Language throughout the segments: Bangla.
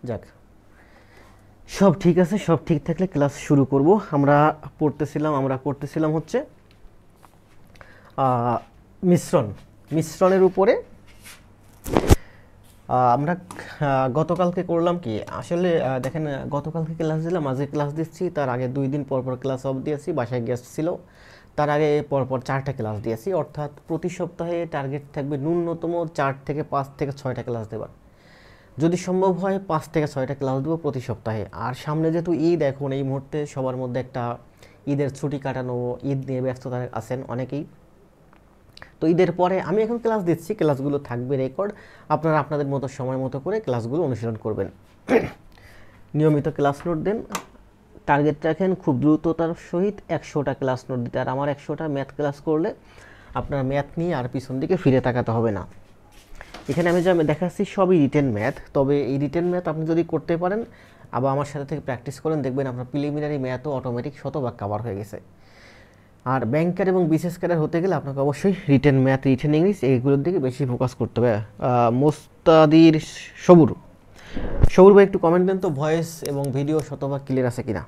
যাক, সব ঠিক আছে। সব ঠিক থাকলে ক্লাস শুরু করব। আমরা করতেছিলাম হচ্ছে মিশ্রণ মিশ্রণের উপরে। আমরা গতকালকে করলাম কি আসলে, দেখেন, গতকালকে ক্লাস দিলাম, আজকে ক্লাস দিচ্ছি, তার আগে 2 দিন পর পর ক্লাস অফ দিয়েছি, বাসায় গেস্ট ছিল, তার আগে পরপর 4টা ক্লাস দিয়েছি। অর্থাৎ প্রতি সপ্তাহে টার্গেট থাকবে ন্যূনতম 4 থেকে 5 থেকে 6টা ক্লাস দেওয়ার। যদি সম্ভব হয় 5 থেকে 6টা ক্লাস দেবো প্রতি সপ্তাহে। আর সামনে যেহেতু ঈদ, এখন এই মুহূর্তে সবার মধ্যে একটা ঈদের ছুটি কাটানো, ঈদ নিয়ে ব্যস্ততা আছেন অনেকেই। তো ঈদের পরে আমি এখন ক্লাস দিচ্ছি, ক্লাসগুলো থাকবে রেকর্ড, আপনারা আপনাদের মতো সময় মতো করে ক্লাসগুলো অনুশীলন করবেন। নিয়মিত ক্লাস নোট দেন, টার্গেট রাখেন খুব দ্রুততার সহিত 100টা ক্লাস নোট দিতে। আর আমার 100টা ম্যাথ ক্লাস করলে আপনার ম্যাথ নিয়ে আর পিছন দিকে ফিরে তাকাতে হবে না। এখানে আমি যা দেখাচ্ছি সবই রিটেন ম্যাথ, তবে এই রিটেন ম্যাথ আপনি যদি করতে পারেন, আবার আমার সাথে থেকে প্র্যাকটিস করেন, দেখবেন আপনার প্রিলিমিনারি ম্যাথও অটোমেটিক শতভাগ কভার হয়ে গেছে। আর ব্যাংকার এবং বিশেষ ক্যাডার হতে গেলে আপনাকে অবশ্যই রিটেন ম্যাথ, রিটেন ইংলিশ এইগুলোর দিকে বেশি ফোকাস করতে হবে। মোস্তাদির সবুর সবুর ভাই একটু কমেন্ট দেন তো, ভয়েস এবং ভিডিও শতভাগ ক্লিয়ার আছে কিনা।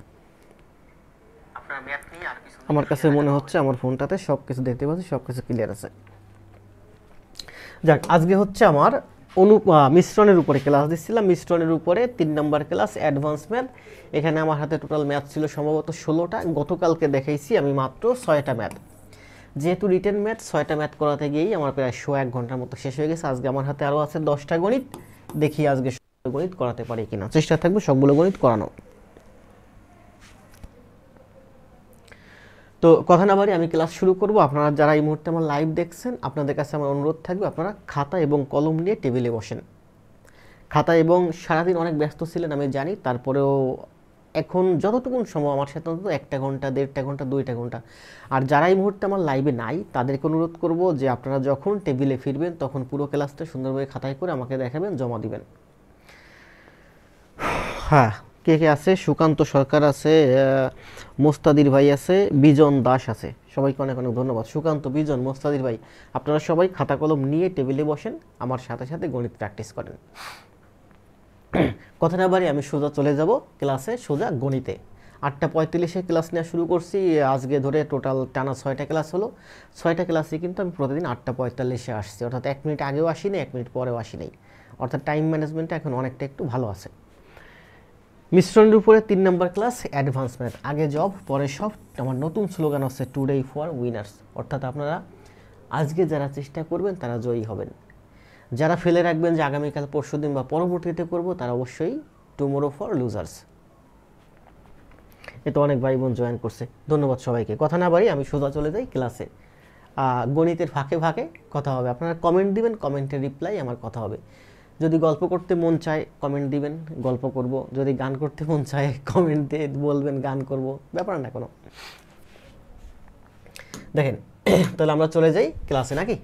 আমার কাছে মনে হচ্ছে আমার ফোনটাতে সব কিছু দেখতে পাচ্ছি, সব কিছু ক্লিয়ার আছে। যাক, আজকে হচ্ছে আমার মিশ্রণের উপরে ক্লাস দিচ্ছিলাম। মিশ্রণের উপরে 3 নম্বর ক্লাস, অ্যাডভান্স ম্যাথ। এখানে আমার হাতে টোটাল ম্যাথ ছিল সম্ভবত 16টা। গতকালকে দেখাইছি আমি মাত্র 6টা ম্যাথ। যেহেতু রিটেন ম্যাথ, 6টা ম্যাথ করাতে গিয়েই আমার প্রায় 1 ঘন্টার মতো শেষ হয়ে গেছে। আজকে আমার হাতে আরও আছে 10টা গণিত, দেখি আজকে সবগুলো গণিত করাতে পারি কিনা, চেষ্টা থাকবে সবগুলো গণিত করানো। তো কথা না বাড়ি আমি ক্লাস শুরু করব। আপনারা যারা এই মুহূর্তে আমার লাইভ দেখছেন, আপনাদের কাছে আমার অনুরোধ থাকবে, আপনারা খাতা এবং কলম নিয়ে টেবিলে বসেন। খাতা এবং সারাদিন অনেক ব্যস্ত ছিলেন আমি জানি, তারপরেও এখন যতটুকু সময় আমার সাথে, অন্তত 1 ঘন্টা, 1.5 ঘন্টা, 2টা ঘন্টা। আর যারা এই মুহূর্তে আমার লাইভে নাই, তাদেরকে অনুরোধ করব যে আপনারা যখন টেবিলে ফিরবেন তখন পুরো ক্লাসটা সুন্দরভাবে খাতায় করে আমাকে দেখাবেন, জমা দিবেন। হ্যাঁ, কে কে আছে? সুকান্ত সরকার আছে, মোস্তাদির ভাই আছে, বিজন দাস আছে। সবাইকে অনেক অনেক ধন্যবাদ। সুকান্ত, বিজন, মোস্তাদির ভাই, আপনারা সবাই খাতা কলম নিয়ে টেবিলে বসেন, আমার সাথে সাথে গণিত প্র্যাকটিস করেন। কথা না বাড়ি আমি সোজা চলে যাব ক্লাসে, সোজা গণিতে। 8:45-এ ক্লাস নেওয়া শুরু করছি, আজকে ধরে টোটাল টানা 6টা ক্লাস হলো। 6টা ক্লাসে কিন্তু আমি প্রতিদিন 8:45-এ আসছি, অর্থাৎ 1 মিনিট আগেও আসিনি, 1 মিনিট পরেও আসিনি। অর্থাৎ টাইম ম্যানেজমেন্টটা এখন অনেকটা একটু ভালো আছে। মিশ্রণের উপরে 3 নম্বর ক্লাস, অ্যাডভান্স ম্যাথ। আগে জব পরে সব। আমার নতুন স্লোগান হচ্ছে টুডে ফর উইনার্স, অর্থাৎ আপনারা আজকে যারা চেষ্টা করবেন তারা জয়ী হবেন। যারা ফেলে রাখবেন যে আগামীকাল, পরশুদিন বা পরবর্তীতে করব, তারা অবশ্যই টুমোরো ফর লুজার্স। এ তো অনেক ভাই বোন জয়েন করছে, ধন্যবাদ সবাইকে। কথা না বাড়ি আমি সোজা চলে যাই ক্লাসে। গণিতের ফাঁকে ফাঁকে কথা হবে, আপনারা কমেন্ট দিবেন, কমেন্টের রিপ্লাই আমার কথা হবে। যদি গল্প করতে মন চায় কমেন্ট দিবেন, গল্প করব। যদি গান করতে মন চায় কমেন্ট দিয়ে বলবেন, গান করব, ব্যাপার না কোনো। দেখেন, তাহলে আমরা চলে যাই ক্লাসে নাকি।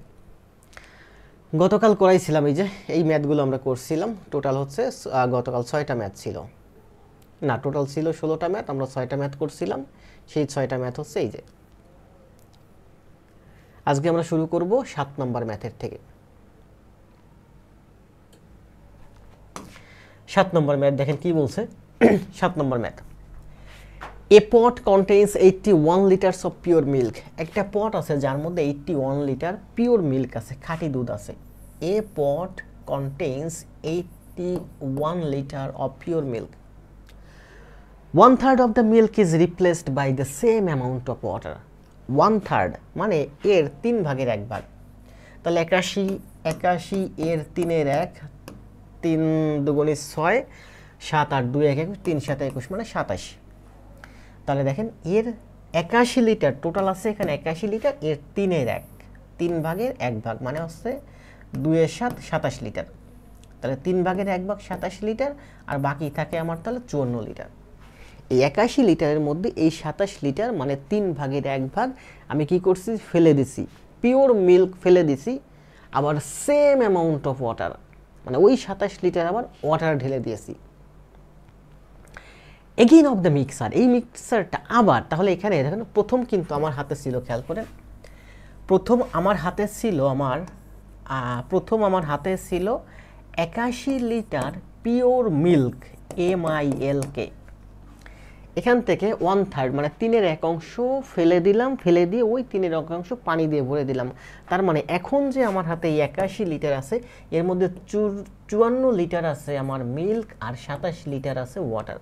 গতকাল করাইছিলাম এই যে এই ম্যাথগুলো আমরা করছিলাম। টোটাল হচ্ছে গতকাল 6টা ম্যাথ ছিল, না টোটাল ছিল 16টা ম্যাথ, আমরা 6টা ম্যাথ করছিলাম। সেই 6টা ম্যাথ হচ্ছে এই যে। আজকে আমরা শুরু করব 7 নম্বর ম্যাথের থেকে। 7 নম্বর ম্যাথ দেখেন কি বলছে। 7 নম্বর math, a pot contains 81 litres of pure milk. একটা পট আছে যার মধ্যে 81 লিটার পিওর মিল্ক আছে, খাঁটি দুধ আছে। A pot contains 81 litre of pure milk. 1/3 of the milk is replaced by the same amount of water. 1/3 মানে এর 3 ভাগের 1 ভাগ। তাহলে 81 এর 3-এর 1, 3 দুগুণে 6, 7 8 2 1 21, 3 7 21 মানে 27। তাহলে দেখেন এর 81 লিটার টোটাল আছে এখানে, 81 লিটার, এর 3-এর 1, 3 ভাগের 1 ভাগ মানে হচ্ছে 2 এর 7 27 লিটার। তাহলে 3 ভাগের 1 ভাগ 27 লিটার, আর বাকি থাকে আমার তাহলে 54 লিটার। এই 81 লিটারের মধ্যে এই 27 লিটার মানে 3 ভাগের 1 ভাগ আমি কি করছি, ফেলে দিছি, পিওর মিল্ক ফেলে দিছি। আবার সেম অ্যামাউন্ট অফ ওয়াটার, মানে ওই 27 লিটার আবার ওয়াটার ঢেলে দিয়েছি। এগেইন অফ দ্য মিক্সার, এই মিক্সারটা আবার, তাহলে এখানে দেখেন প্রথম কিন্তু আমার হাতে ছিল, খেয়াল করেন, প্রথম আমার হাতে ছিল 81 লিটার পিওর মিল্ক MILK, এখান থেকে 1/3 মানে 1/3 ফেলে দিলাম, ফেলে দিয়ে ওই 1/3 পানি দিয়ে ভরে দিলাম। তার মানে এখন যে আমার হাতে 81 লিটার আছে, এর মধ্যে 54 লিটার আছে আমার মিল্ক আর 27 লিটার আছে ওয়াটার।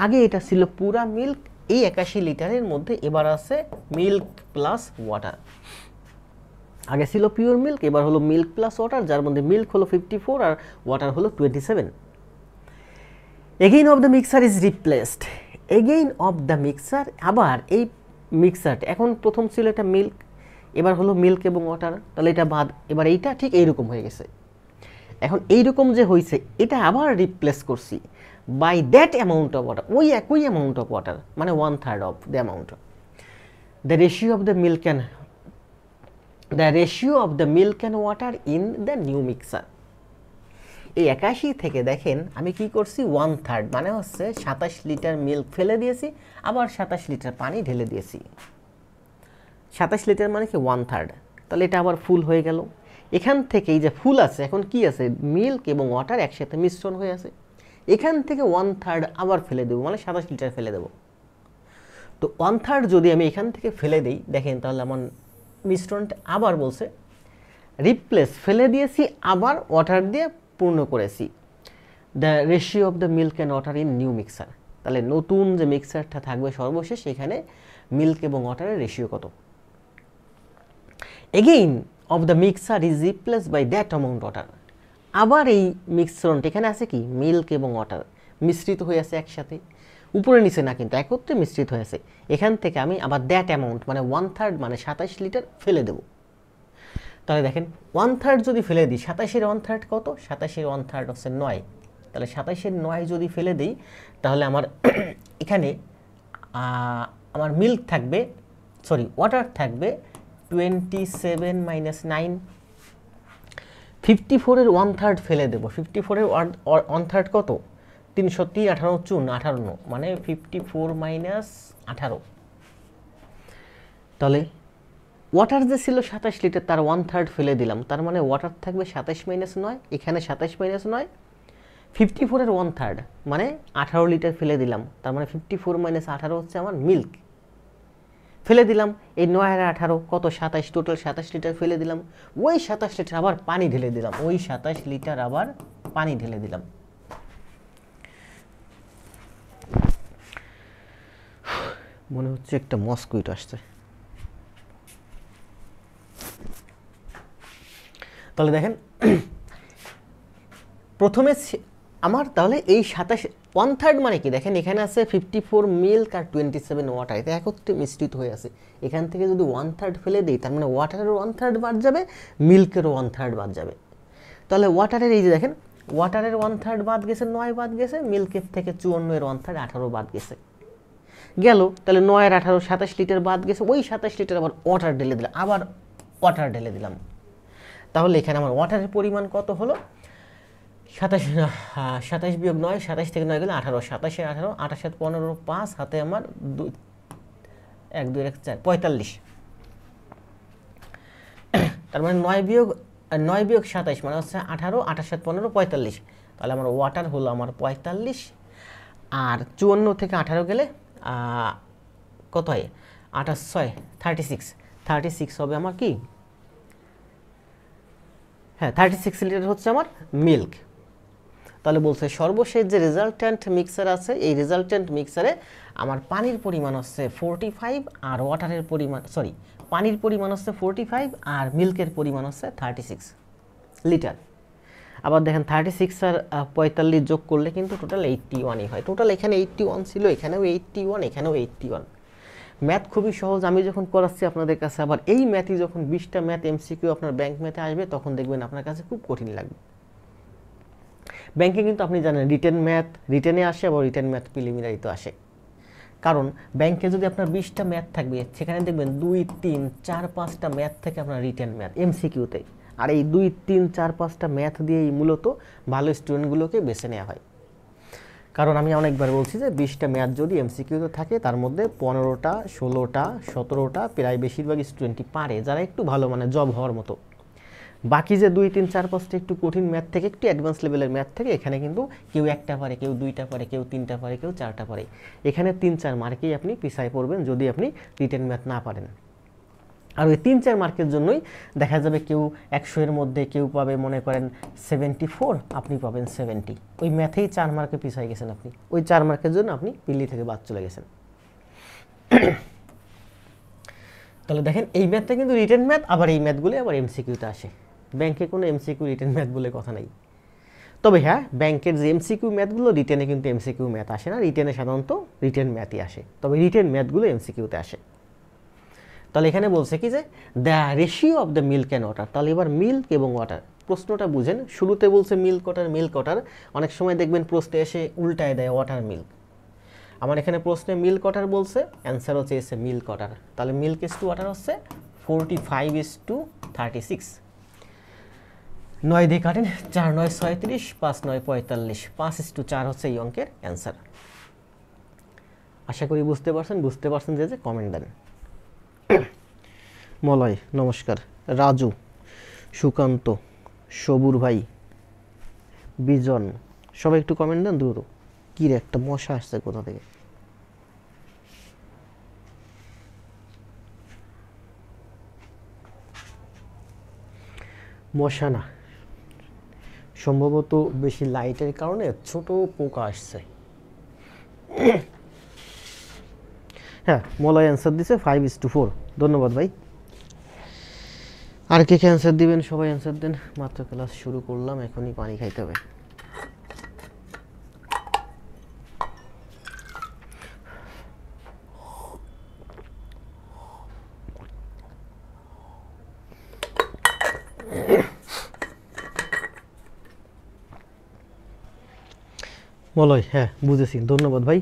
আগে এটা ছিল পুরা মিল্ক, এই 81 লিটারের মধ্যে এবার আছে মিল্ক প্লাস ওয়াটার। আগে ছিল পিওর মিল্ক, এবার হলো মিল্ক প্লাস ওয়াটার, যার মধ্যে মিল্ক হলো 54 আর ওয়াটার হলো 27। Again of the mixture is replaced, again of the mixer, আবার এই মিক্সারটা, এখন প্রথম ছিল এটা মিল্ক, এবার হলো মিল্ক এবং ওয়াটার, তাহলে এটা বাদ, এবার এইটা ঠিক এইরকম হয়ে গেছে। এখন এইরকম যে হয়েছে এটা আবার রিপ্লেস করছি by that amount of water, ওই একই অ্যামাউন্ট অফ ওয়াটার, মানে 1/3 of the amount. The ratio of the milk and water in the new mixture. এই 81 থেকে দেখেন আমি কি করছি, 1/3 মানে হচ্ছে 27 লিটার মিল্ক ফেলে দিয়েছি, আবার 27 লিটার পানি ঢেলে দিয়েছি। 27 লিটার মানে কি 1/3, তাহলে এটা আবার ফুল হয়ে গেল। এখান থেকে এই যে ফুল আছে, এখন কি আছে, মিল্ক এবং ওয়াটার একসাথে মিশ্রণ হয়ে আছে, এখান থেকে 1/3 আবার ফেলে দেবো, মানে 27 লিটার ফেলে দেবো। তো 1/3 যদি আমি এখান থেকে ফেলে দিই, দেখেন তাহলে আমার মিশ্রণটা আবার বলছে রিপ্লেস, ফেলে দিয়েছি আবার ওয়াটার দিয়ে পূর্ণ করেছি। The ratio of the milk and water in new mixture, তাহলে নতুন যে মিক্সারটা থাকবে সর্বশেষ, এখানে মিল্ক এবং ওয়াটারের রেশিও কত। Again of the mixture is replace by that amount water, আবার এই মিশ্রণটা এখানে আছে কি মিল্ক এবং ওয়াটার মিশ্রিত হয়ে আছে একসাথে, উপরে নিচে না কিন্তু একত্রে মিশ্রিত হয়ে আছে। এখান থেকে আমি আবার দ্যাট অ্যামাউন্ট মানে 1/3 মানে 27 লিটার ফেলে দেব। তাহলে দেখেন 1/3 যদি ফেলে দিই, 27-এর 1/3 কত, 27-এর 1/3 হচ্ছে 9, তাহলে 27-এর 9 যদি ফেলে দিই, তাহলে আমার এখানে আমার মিল্ক থাকবে, সরি ওয়াটার থাকবে 27 - 9, 54-এর 1/3 ফেলে দেবো। 54-এর 1/3 কত, 303, 18 চুন 58, মানে 54 - 18। তাহলে ওয়াটার যে ছিল 27 লিটার, তার 1/3 ফেলে দিলাম, তার মানে ওয়াটার থাকবে 27 - 9, এখানে 27 - 9, 54-এর 1/3 মানে 18 লিটার ফেলে দিলাম, তার মানে 54 - 18 হচ্ছে আমার মিল্ক। ফেলে দিলাম এই 9 আর 18 কত, 27, টোটাল 27 লিটার ফেলে দিলাম। ওই 27 লিটার আবার পানি ঢেলে দিলাম, ওই 27 লিটার আবার পানি ঢেলে দিলাম। মনে হচ্ছে একটা মস্কুইটো আসছে। তাহলে দেখেন প্রথমে আমার তাহলে এই 1/3 মানে কি, দেখেন এখানে আছে 54 মিল্ক আর 27 ওয়াটার, এটা একত্রে মিশ্রিত হয়ে আছে। এখান থেকে যদি 1/3 ফেলে দিই, তার মানে ওয়াটারের 1/3 বাদ যাবে, মিল্কেরও 1/3 বাদ যাবে। তাহলে ওয়াটারের এই যে দেখেন ওয়াটারের 1/3 বাদ গেছে, 9 বাদ গেছে, মিল্কের থেকে 54-এর 1/3 18 বাদ গেছে গেল। তাহলে 9 আর 18 27 লিটার বাদ গেছে, ওই 27 লিটার আবার ওয়াটার ঢেলে দিলাম, আবার ওয়াটার ঢেলে দিলাম। তাহলে এখানে আমার ওয়াটারের পরিমাণ কত হলো, 27 বিয়োগ 9, 27 থেকে 9 গেলে 18, 27 - 18, 28 - 15, 5 হাতে আমার 1 2 1 4 45। তার মানে 9 বিয়োগ 27 মানে হচ্ছে 18, 28 - 15 45। তাহলে আমার ওয়াটার হলো আমার 45, আর 54 থেকে 18 গেলে কত হয়, 28 6 36 হবে আমার কি, হ্যাঁ 36 লিটার হচ্ছে আমার মিল্ক। তাহলে বলছে সর্বশেষ যে রেজাল্ট্যান্ট মিক্সার আছে, এই রেজাল্ট্যান্ট মিক্সারে আমার পানির পরিমাণ হচ্ছে 45 আর ওয়াটারের পরিমাণ, সরি পানির পরিমাণ হচ্ছে 45 আর মিল্কের পরিমাণ হচ্ছে 36 লিটার। আবার দেখেন 36 আর 45 যোগ করলে কিন্তু টোটাল 81ই হয়। টোটাল এখানে 81 ছিল, এখানেও 81, এখানেও 81। ম্যাথ খুবই সহজ, আমি যখন করাচ্ছি আপনাদের কাছে, আবার এই ম্যাথই যখন 20টা ম্যাথ এমসিকিউ আপনার ব্যাংক ম্যাথে আসবে, তখন দেখবেন আপনার কাছে খুব কঠিন লাগবে। ব্যাংকে কিন্তু আপনি জানেন রিটেন ম্যাথ রিটেনে আসে, আবার রিটেন ম্যাথ প্রিলিমিনারিতে আসে। কারণ ব্যাংকে যদি আপনার 20টা ম্যাথ থাকবে, সেখানে দেখবেন 2 3 4 5টা ম্যাথ থেকে আপনার রিটেন ম্যাথ এমসিকিউতে, আর এই 2 3 4 5টা ম্যাথ দিয়েই মূলত ভালো স্টুডেন্টগুলোকে বেছে নেওয়া হয়। কারণ আমি অনেকবার বলছি যে 20টা ম্যাথ যদি এমসিকিউতে থাকে, তার মধ্যে 15টা 16টা 17টা প্রায় বেশিরভাগ স্টুডেন্টই পারে, যারা একটু ভালো মানে জব হওয়ার মতো। বাকি যে 2 3 4 5টা একটু কঠিন ম্যাথ থেকে, একটু অ্যাডভান্স লেভেলের ম্যাথ থেকে, এখানে কিন্তু কেউ একটা পারে, কেউ 2টা পারে, কেউ 3টা পারে, কেউ 4টা পারে। এখানে 3-4 মার্কেই আপনি পিছায় পড়বেন যদি আপনি রিটেন ম্যাথ না পারেন। আর ওই 3-4 মার্কের জন্যই দেখা যাবে কেউ 100 এর মধ্যে কেউ পাবে মনে করেন 74, আপনি পাবেন 70। ওই ম্যাথেই 4 মার্কে পিছায় গেছেন আপনি, ওই 4 মার্কের জন্য আপনি পিল্লি থেকে বাদ চলে গেছেন। তাহলে দেখেন এই ম্যাথটা কিন্তু রিটেন ম্যাথ, আবার এই ম্যাথগুলো আবার এমসিকিউতে আসে। ব্যাংকে কোনো এমসিকিউ রিটেন ম্যাথ বলে কথা নাই। তবে হ্যাঁ, ব্যাংকের যে এমসিকিউ ম্যাথগুলো, রিটেনে কিন্তু এমসিকিউ ম্যাথ আসে না, রিটেনে সাধারণত রিটেন ম্যাথই আসে, তবে রিটেন ম্যাথগুলো এমসিকিউতে আসে। তাহলে এখানে বলছে কি যে the ratio of the milk and water. তাহলে এবার মিল্ক এবং ওয়াটার প্রশ্নটা বুঝেন। শুরুতে বলছে মিল্ক ওয়াটার, অনেক সময় দেখবেন প্রশ্নে এসে উল্টায় দেয় ওয়াটার মিল্ক। আমার এখানে প্রশ্নে মিল্ক ওয়াটার বলছে, অ্যান্সার হচ্ছে এসে মিল্ক ওয়াটার। তাহলে মিল্ক ইস টু ওয়াটার হচ্ছে 45:36। 9 দিয়ে কাটেন, 4 9 36, 5 9 45, 5:4 হচ্ছে এই অঙ্কের অ্যান্সার। আশা করি বুঝতে পারছেন যে কমেন্ট দেন। মলয় নমস্কার, রাজু, সুকান্ত, সবুর ভাই, বিজন, সবাই একটু কমেন্ট দেন দ্রুত। কি রে, একটা মশা আসছে কোথা থেকে? মশা না, সম্ভবত বেশি লাইটের কারণে ছোট পোকা আসছে। হ্যাঁ, মলয় অ্যান্সার দিছে 5:4। ধন্যবাদ ভাই। আর কে কে অ্যান্সার দিবেন? সবাই অ্যান্সার দেন, মাত্র ক্লাস শুরু করলাম, এখনই পানি খাইতে হবে। মলয়, হ্যাঁ বুঝেছি, ধন্যবাদ ভাই।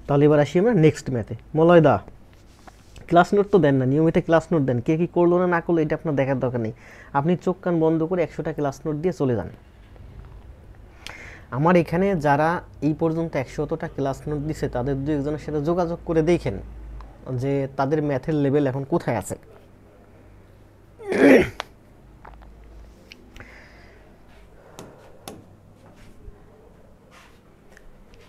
তাহলে এবার আসি আমরা নেক্সট ম্যাথে। মলয় দা, ক্লাস নোট তো দেন না, নিয়মিত ক্লাস নোট দেন। কে কি করলো না করলো এটা আপনার দেখার দরকার নেই। আপনি চোখ কান বন্ধ করে 100টা ক্লাস নোট দিয়ে চলে যান। আমার এখানে যারা এই পর্যন্ত 100টা ক্লাস নোট দিছে তাদের দু একজনের সাথে যোগাযোগ করে দেখেন যে তাদের ম্যাথের লেভেল এখন কোথায় আছে।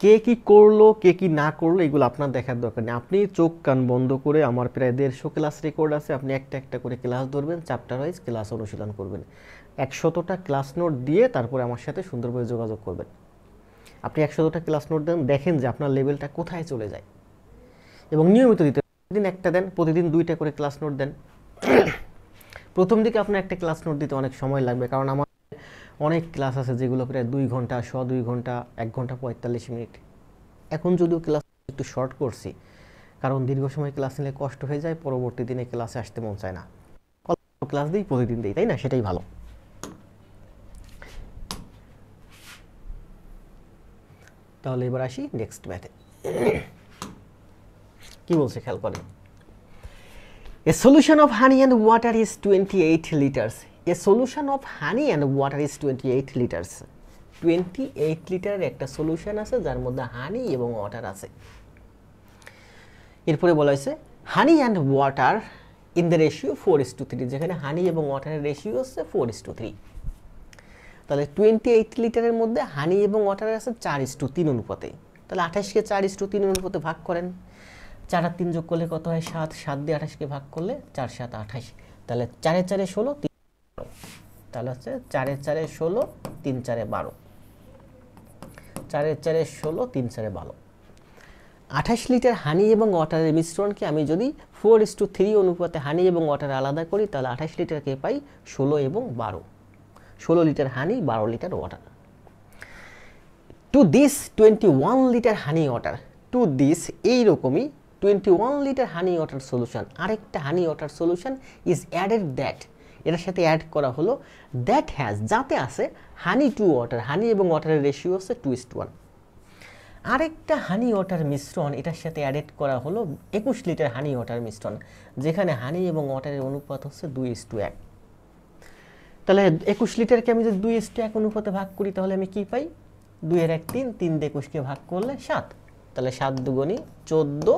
কে কি করলো, কে কি না করলো, এগুলো আপনার দেখার দরকার নেই। আপনি চোখ কান বন্ধ করে, আমার প্রায় 150 ক্লাস রেকর্ড আছে, আপনি একটা একটা করে ক্লাস ধরবেন, চ্যাপ্টার ওয়াইজ ক্লাস অনুশীলন করবেন। 100টা ক্লাস নোট দিয়ে তারপরে আমার সাথে সুন্দরভাবে যোগাযোগ করবেন। আপনি 100টা ক্লাস নোট দেন, দেখেন যে আপনার লেভেলটা কোথায় চলে যায়, এবং নিয়মিত দিতে, প্রতিদিন একটা দেন, প্রতিদিন 2টা করে ক্লাস নোট দেন। প্রথম দিকে আপনার একটা ক্লাস নোট দিতে অনেক সময় লাগবে, কারণ আমার অনেক ক্লাস আছে যেগুলো প্রায় 2 ঘন্টা, 2 ঘন্টা, 1 ঘন্টা 45 মিনিট। এখন যদিও ক্লাস একটু শর্ট করছি, কারণ দীর্ঘ সময় ক্লাস নিলে কষ্ট হয়ে যায়, পরবর্তী দিনে ক্লাসে আসতে মন চায় না। অল্প ক্লাস দিই, প্রতিদিন দিই, তাই না? সেটাই ভালো। তাহলে এবার আসি নেক্সট ম্যাথে। কি বলছে খেয়াল করেন। A solution of honey and water is 28 liters. A solution of honey and water is 28 liters. 28 লিটারের একটা সলিউশন আছে যার মধ্যে হানি এবং ওয়াটার আছে। এরপরে বলা হয়েছে honey and water in the ratio 4:3, যেখানে হানি এবং ওয়াটারের রেশিও হচ্ছে 4:3। তাহলে 28 লিটারের মধ্যে হানি এবং ওয়াটারের আছে 4:3 অনুপাতে। তাহলে 28কে 4:3 অনুপাতে ভাগ করেন, 4 আর 3 যোগ করলে কত হয়? 7। 7 দিয়ে 28কে ভাগ করলে 4 7 28। তাহলে 4 এর 4 16, 3 12। তাহলে হচ্ছে 4 এর 4 16, 3 4 12। 4 এর 4 16, 3 4 12। 28 লিটার হানি এবং ওয়াটারের মিশ্রণকে আমি যদি 4:3 অনুপাতে হানি এবং ওয়াটার আলাদা করি, তাহলে 28 লিটারকে পাই 16 এবং 12। 16 litre honey, 12 litre water. To this 21 litre honey water, to this এইরকমই 21 লিটার হানি ওয়াটার সলিউশন, আরেকটা honey water solution is added that, এটার সাথে অ্যাড করা হলো দ্যাট হ্যাজ, যাতে আছে হানি টু ওয়াটার, হানি এবং ওয়াটারের রেশিও হচ্ছে 2:1। আরেকটা হানি ওয়াটার মিশ্রণ, এটার সাথে অ্যাডেড করা হলো 21 লিটার হানি ওয়াটার মিশ্রণ, যেখানে হানি এবং ওয়াটারের অনুপাত হচ্ছে 2:1। তাহলে 21 লিটারকে আমি যদি 2:1 অনুপাতে ভাগ করি, তাহলে আমি কি পাই? 2 এর 1 3, 3 দিয়ে 21কে ভাগ করলে 7। তাহলে 7 দুগুণী 14,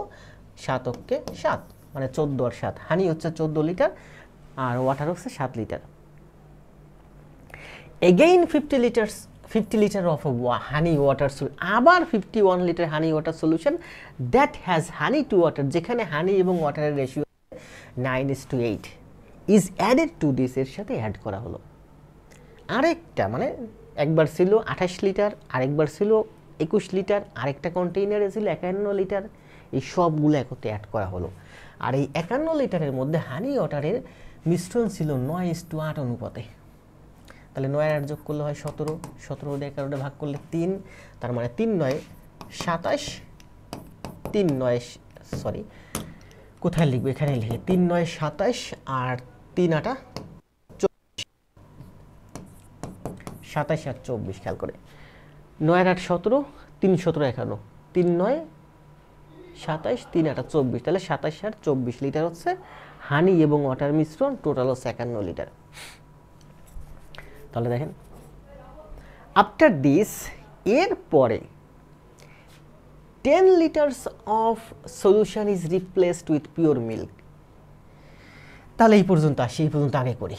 7 অক্ষে 7, মানে 14 আর 7। হানি হচ্ছে 14 লিটার আর ওয়াটার হচ্ছে 7 litre. Again 50 litre of honey water, আবার 51 litre honey water solution that has honey to water, যেখানে হানি এবং ওয়াটারের ratio 9:8 is added to this, এর সাথে অ্যাড করা হলো আরেকটা, মানে একবার ছিল 28 লিটার, আরেকবার ছিল 21 লিটার, আরেকটা কন্টেইনারে ছিল 51 লিটার, এই সবগুলো একত্রে অ্যাড করা হলো। আর এই 51 লিটারের মধ্যে হানি ওয়াটারের মিশ্রণ ছিল 9:8 অনুপাতে। তাহলে 9 আর 8 যোগ করলে হয় 17, 17 দিয়ে 11 ভাগ করলে 3, তার মানে 3 9 27, 3 9 সরি কোথায় লিখবো, এখানে লিখে 3 9 27 আর 3 8 27 আর 24, খেয়াল করে 9 আর 8 17, 3 17 51, 3 9 27, 3 8 24, তাহলে 27 আর 24 লিটার হচ্ছে হানি এবং ওয়াটার মিশ্রণ, টোটাল হচ্ছে 51 লিটার। তাহলে দেখেন আফটার দিস, এর পরে 10 litres of solution is replaced with pure milk. তাহলে এই পর্যন্ত আসি, এই পর্যন্ত আগে করি।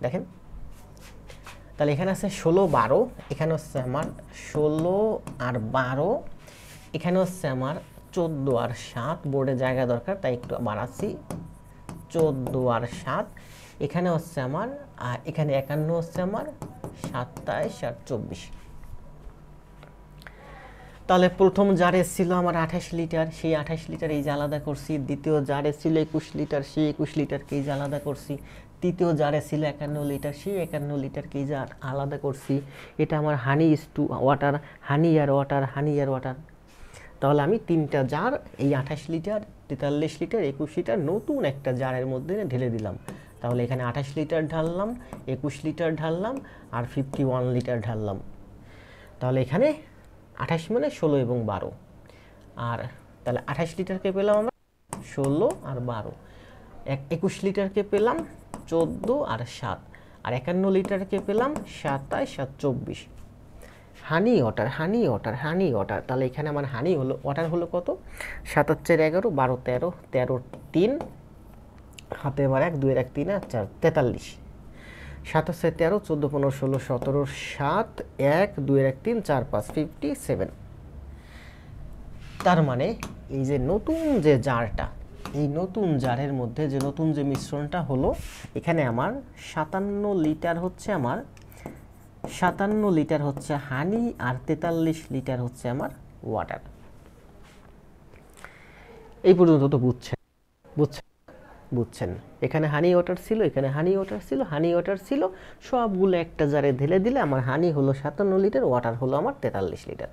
দেখেন তাহলে এখানে আছে 16 12, এখানে হচ্ছে আমার 16 আর 12, এখানে হচ্ছে আমার 14 আর 7, বোর্ডে জায়গা দরকার তাই একটু বাড়াচ্ছি, 14 আর 7, এখানে হচ্ছে আমার, আর এখানে 51 হচ্ছে আমার 27 আর 24। তাহলে প্রথম জারে ছিল আমার 28 লিটার, সেই 28 লিটার এই যে আলাদা করছি, দ্বিতীয় জারে ছিল 21 লিটার, সেই 21 লিটারকে এই যে আলাদা করছি, তৃতীয় জারে ছিল 51 লিটার, সেই 51 লিটারকে এই যে আলাদা করছি। এটা আমার honey is to water, honey আর ওয়াটার, হানি আর ওয়াটার। তাহলে আমি 3টা জার, এই 28 লিটার, 43 লিটার, 21 লিটার নতুন একটা জারের মধ্যে ঢেলে দিলাম। তাহলে এখানে 28 লিটার ঢাললাম, 21 লিটার ঢাললাম আর 51 লিটার ঢাললাম। তাহলে এখানে 28 মানে 16 এবং 12, আর তাহলে 28 লিটারকে পেলাম আমরা 16 আর 12, 21 লিটারকে পেলাম 14 আর 7, আর 51 লিটারকে পেলাম 27 আর 24। হানি ওয়াটার, হানি ওয়াটার, হানি ওয়াটার। তাহলে এখানে আমার হানি হলো, ওয়াটার হলো কত, 7 4 11, 12 13, 13 3, হাতে এবার 1 2 1 3 4 43, 7 13, 14 15 16 17, 7 1 2 1 3 4 5 57। তার মানে এই যে নতুন যে জারটা, এই নতুন জারের মধ্যে যে নতুন যে মিশ্রণটা হলো, এখানে আমার 57 লিটার হচ্ছে আমার, 57 লিটার হচ্ছে হানি আর 43 লিটার হচ্ছে আমার ওয়াটার। এই পর্যন্ত তো বুঝছেন, বুঝছেন এখানে হানি ওয়াটার ছিল, এখানে হানি ওয়াটার ছিল, হানি ওয়াটার ছিল, সবগুলো একটা জারে ঢেলে দিলে আমার হানি হলো 57 লিটার, ওয়াটার হলো আমার 43 লিটার।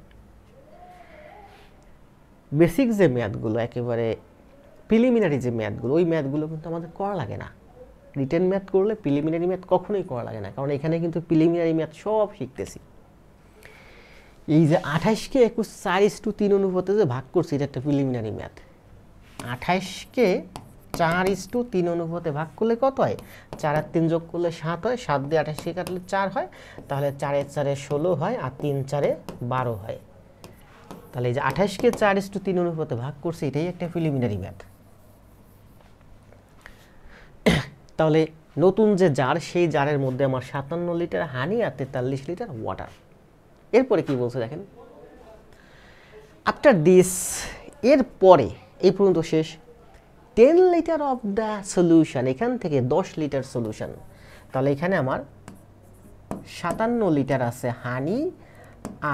বেসিক যে ম্যাথগুলো, একেবারে প্রিলিমিনারি যে ম্যাথগুলো, ওই ম্যাথগুলো কিন্তু আমাদের করা লাগে না। রিটেন ম্যাথ করলে প্রিলিমিনারি ম্যাথ কখনোই করা লাগে না, কারণ এখানে কিন্তু প্রিলিমিনারি ম্যাথ সব শিখতেছি। এই যে 28কে 21 4:3 অনুপাতে যে ভাগ করছি, এটা একটা প্রিলিমিনারি ম্যাথ। 28কে 4:3 অনুপাতে ভাগ করলে কত হয়, 4 আর 3 যোগ করলে 7 হয়, 7 দিয়ে 28কে কাটলে 4 হয়, তাহলে 4 এর 4 16 হয়, আর 3 4 12 হয়। তাহলে এই যে 28কে 4:3 অনুপাতে ভাগ করছি, এটাই একটা প্রিলিমিনারি ম্যাথ। তাহলে নতুন যে জার, সেই জারের মধ্যে আমার 57 লিটার হানি আর 43 লিটার ওয়াটার। এরপরে কি বলছে দেখেন, আফটার দিস, এর পরে এই পর্যন্ত শেষ, 10 লিটার অফ দ্য সলিউশন, এখান থেকে 10 লিটার সলিউশন। তাহলে এখানে আমার 57 লিটার আছে হানি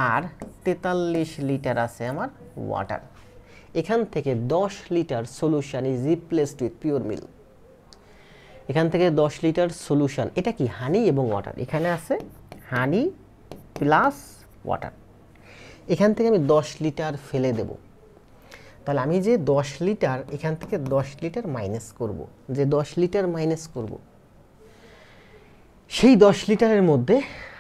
আর 43 লিটার আছে আমার ওয়াটার। এখান থেকে 10 litre solution is replaced with pure milk. এখান থেকে 10 লিটার সলিউশন, এটা কি হানি এবং ওয়াটার, এখানে আছে হানি প্লাস ওয়াটার। এখান থেকে আমি 10 লিটার ফেলে দেব। তাহলে আমি যে 10 লিটার, এখান থেকে 10 লিটার মাইনাস করব, যে 10 লিটার মাইনাস করব, সেই 10 লিটারের মধ্যে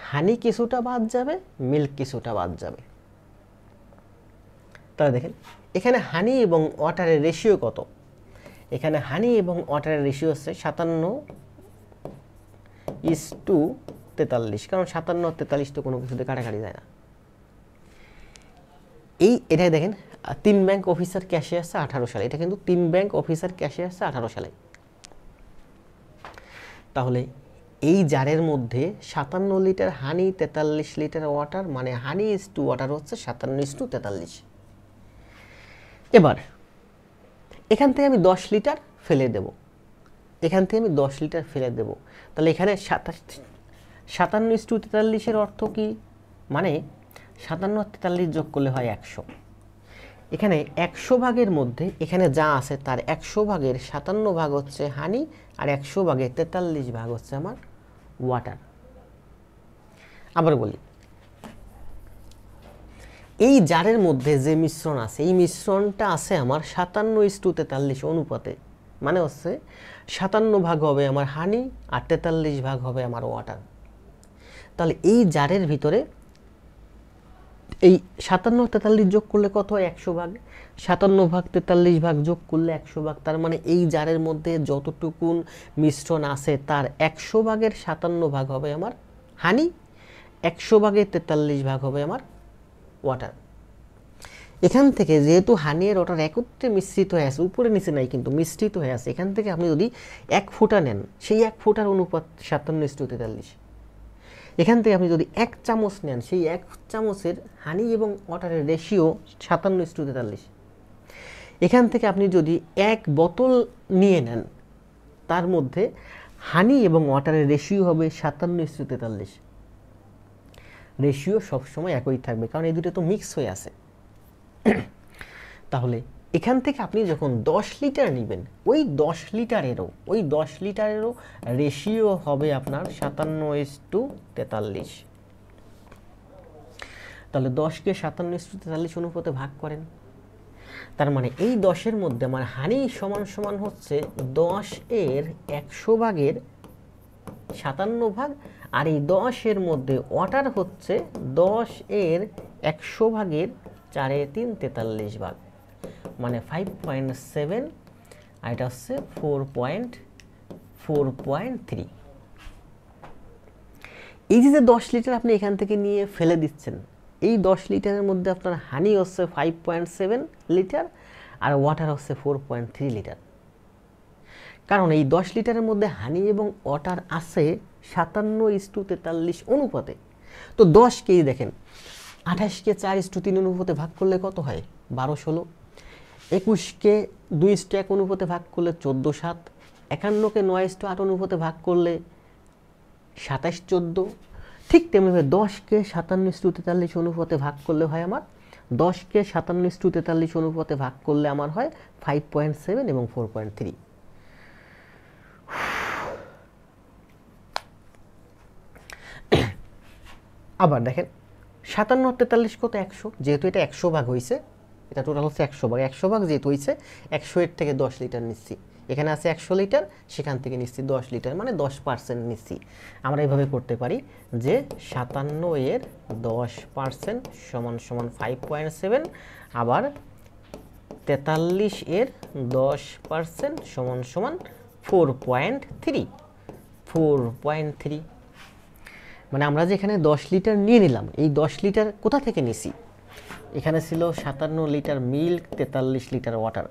হানি কিছুটা বাদ যাবে, মিল্ক কিছুটা বাদ যাবে। তাহলে দেখেন এখানে হানি এবং ওয়াটারের রেশিও কত, এখানে হানি এবং ওয়াটারের রেশিও হচ্ছে 57:43, কারণ 57 আর 43 তো কোনো কিছুতে কাটাকাটি যায় না। এটাই দেখেন 3 ব্যাংক অফিসার ক্যাশে আসছে 18 সালে, এটা কিন্তু 3 ব্যাংক অফিসার ক্যাশে আসছে 18 সালে। তাহলে এই জারের মধ্যে 57 লিটার হানি, 43 লিটার ওয়াটার, মানে হানি ইস টু ওয়াটার হচ্ছে 57:43। এবার এখান থেকে আমি 10 লিটার ফেলে দেব, এখান থেকে আমি 10 লিটার ফেলে দেব। তাহলে এখানে 57:43 অর্থ কি? মানে 57 আর 43 যোগ করলে হয় 100। এখানে 100 ভাগের মধ্যে এখানে যা আছে তার 100 ভাগের 57 ভাগ হচ্ছে হানি, আর 100 ভাগের 43 ভাগ হচ্ছে আমার ওয়াটার। আবার বলি, এই জারের মধ্যে যে মিশ্রণ আছে, এই মিশ্রণটা আছে আমার 57:43 অনুপাতে, মানে হচ্ছে 57 ভাগ হবে আমার হানি আর 43 ভাগ হবে আমার ওয়াটার। তাহলে এই জারের ভিতরে এই 57 43 যোগ করলে কত হয়? 100 ভাগ। 57 ভাগ 43 ভাগ যোগ করলে 100 ভাগ। তার মানে এই জারের মধ্যে যতটুকুন মিশ্রণ আছে তার 100 ভাগের 57 ভাগ হবে আমার হানি, 100 ভাগের 43 ভাগ হবে আমার ওয়াটার। এখান থেকে যেহেতু হানি আর ওয়াটার একত্রে মিশ্রিত হয়ে আছে, উপরে নিচে নাই কিন্তু মিশ্রিত হয়ে আছে, এখান থেকে আপনি যদি 1 ফোঁটা নেন, সেই 1 ফোঁটার অনুপাত 57:43। এখান থেকে আপনি যদি 1 চামচ নেন, সেই 1 চামচের হানি এবং ওয়াটারের রেশিও 57:43। এখান থেকে আপনি যদি 1 বোতল নিয়ে নেন, তার মধ্যে হানি এবং ওয়াটারের রেশিও হবে 57:43। রেশিও সবসময় একই থাকবে, কারণ এই দুটো তো মিক্স হয়ে আছে। তাহলে এখান থেকে আপনি যখন 10 লিটার নেবেন, ওই 10 লিটারেরও রেশিও হবে আপনার 57:43। তাহলে 10কে 57:43 অনুপাতে ভাগ করেন। তার মানে এই 10-এর মধ্যে আমার হানি সমান সমান হচ্ছে 10 এর 100 ভাগের 57 ভাগ, আর এই 10-এর মধ্যে ওয়াটার হচ্ছে 10 এর 100 ভাগের 4/3 43 ভাগ, মানে 5.7, আর এটা হচ্ছে 4.3। এই যে 10 লিটার আপনি এখান থেকে নিয়ে ফেলে দিচ্ছেন, এই 10 লিটারের মধ্যে আপনার হানি হচ্ছে 5.7 লিটার আর ওয়াটার হচ্ছে 4.3 লিটার। কারণ এই 10 লিটারের মধ্যে হানি এবং ওয়াটার আছে 57:43 অনুপাতে। তো 10কে দেখেন 28কে 4:3 অনুপাতে ভাগ করলে কত হয়? 12-16। 21কে 2:1 অনুপাতে ভাগ করলে 14-7। 51কে 9:8 অনুপাতে ভাগ করলে 27-14। ঠিক তেমনিভাবে 10কে 57:43 অনুপাতে ভাগ করলে হয় আমার 10কে 57:43 অনুপাতে ভাগ করলে আমার হয় 5.7 এবং 4.3। আবার দেখেন 57 কত? 100। যেহেতু এটা 100 ভাগ হয়েছে, এটা টোটাল হচ্ছে 100 ভাগ। 100 ভাগ যেহেতু হয়েছে, 100 এর থেকে 10 লিটার নিচ্ছি। এখানে আছে 100 লিটার, সেখান থেকে নিচ্ছি 10 লিটার, মানে 10% নিচ্ছি। আমরা এইভাবে করতে পারি যে 57 এর 10% সমান সমান 5.7, আবার 43 এর 10% সমান সমান 4.3। মানে আমরা যে এখানে 10 লিটার নিয়ে নিলাম, এই 10 লিটার কোথা থেকে নিছি? এখানে ছিল 57 লিটার মিল্ক, 43 লিটার ওয়াটার।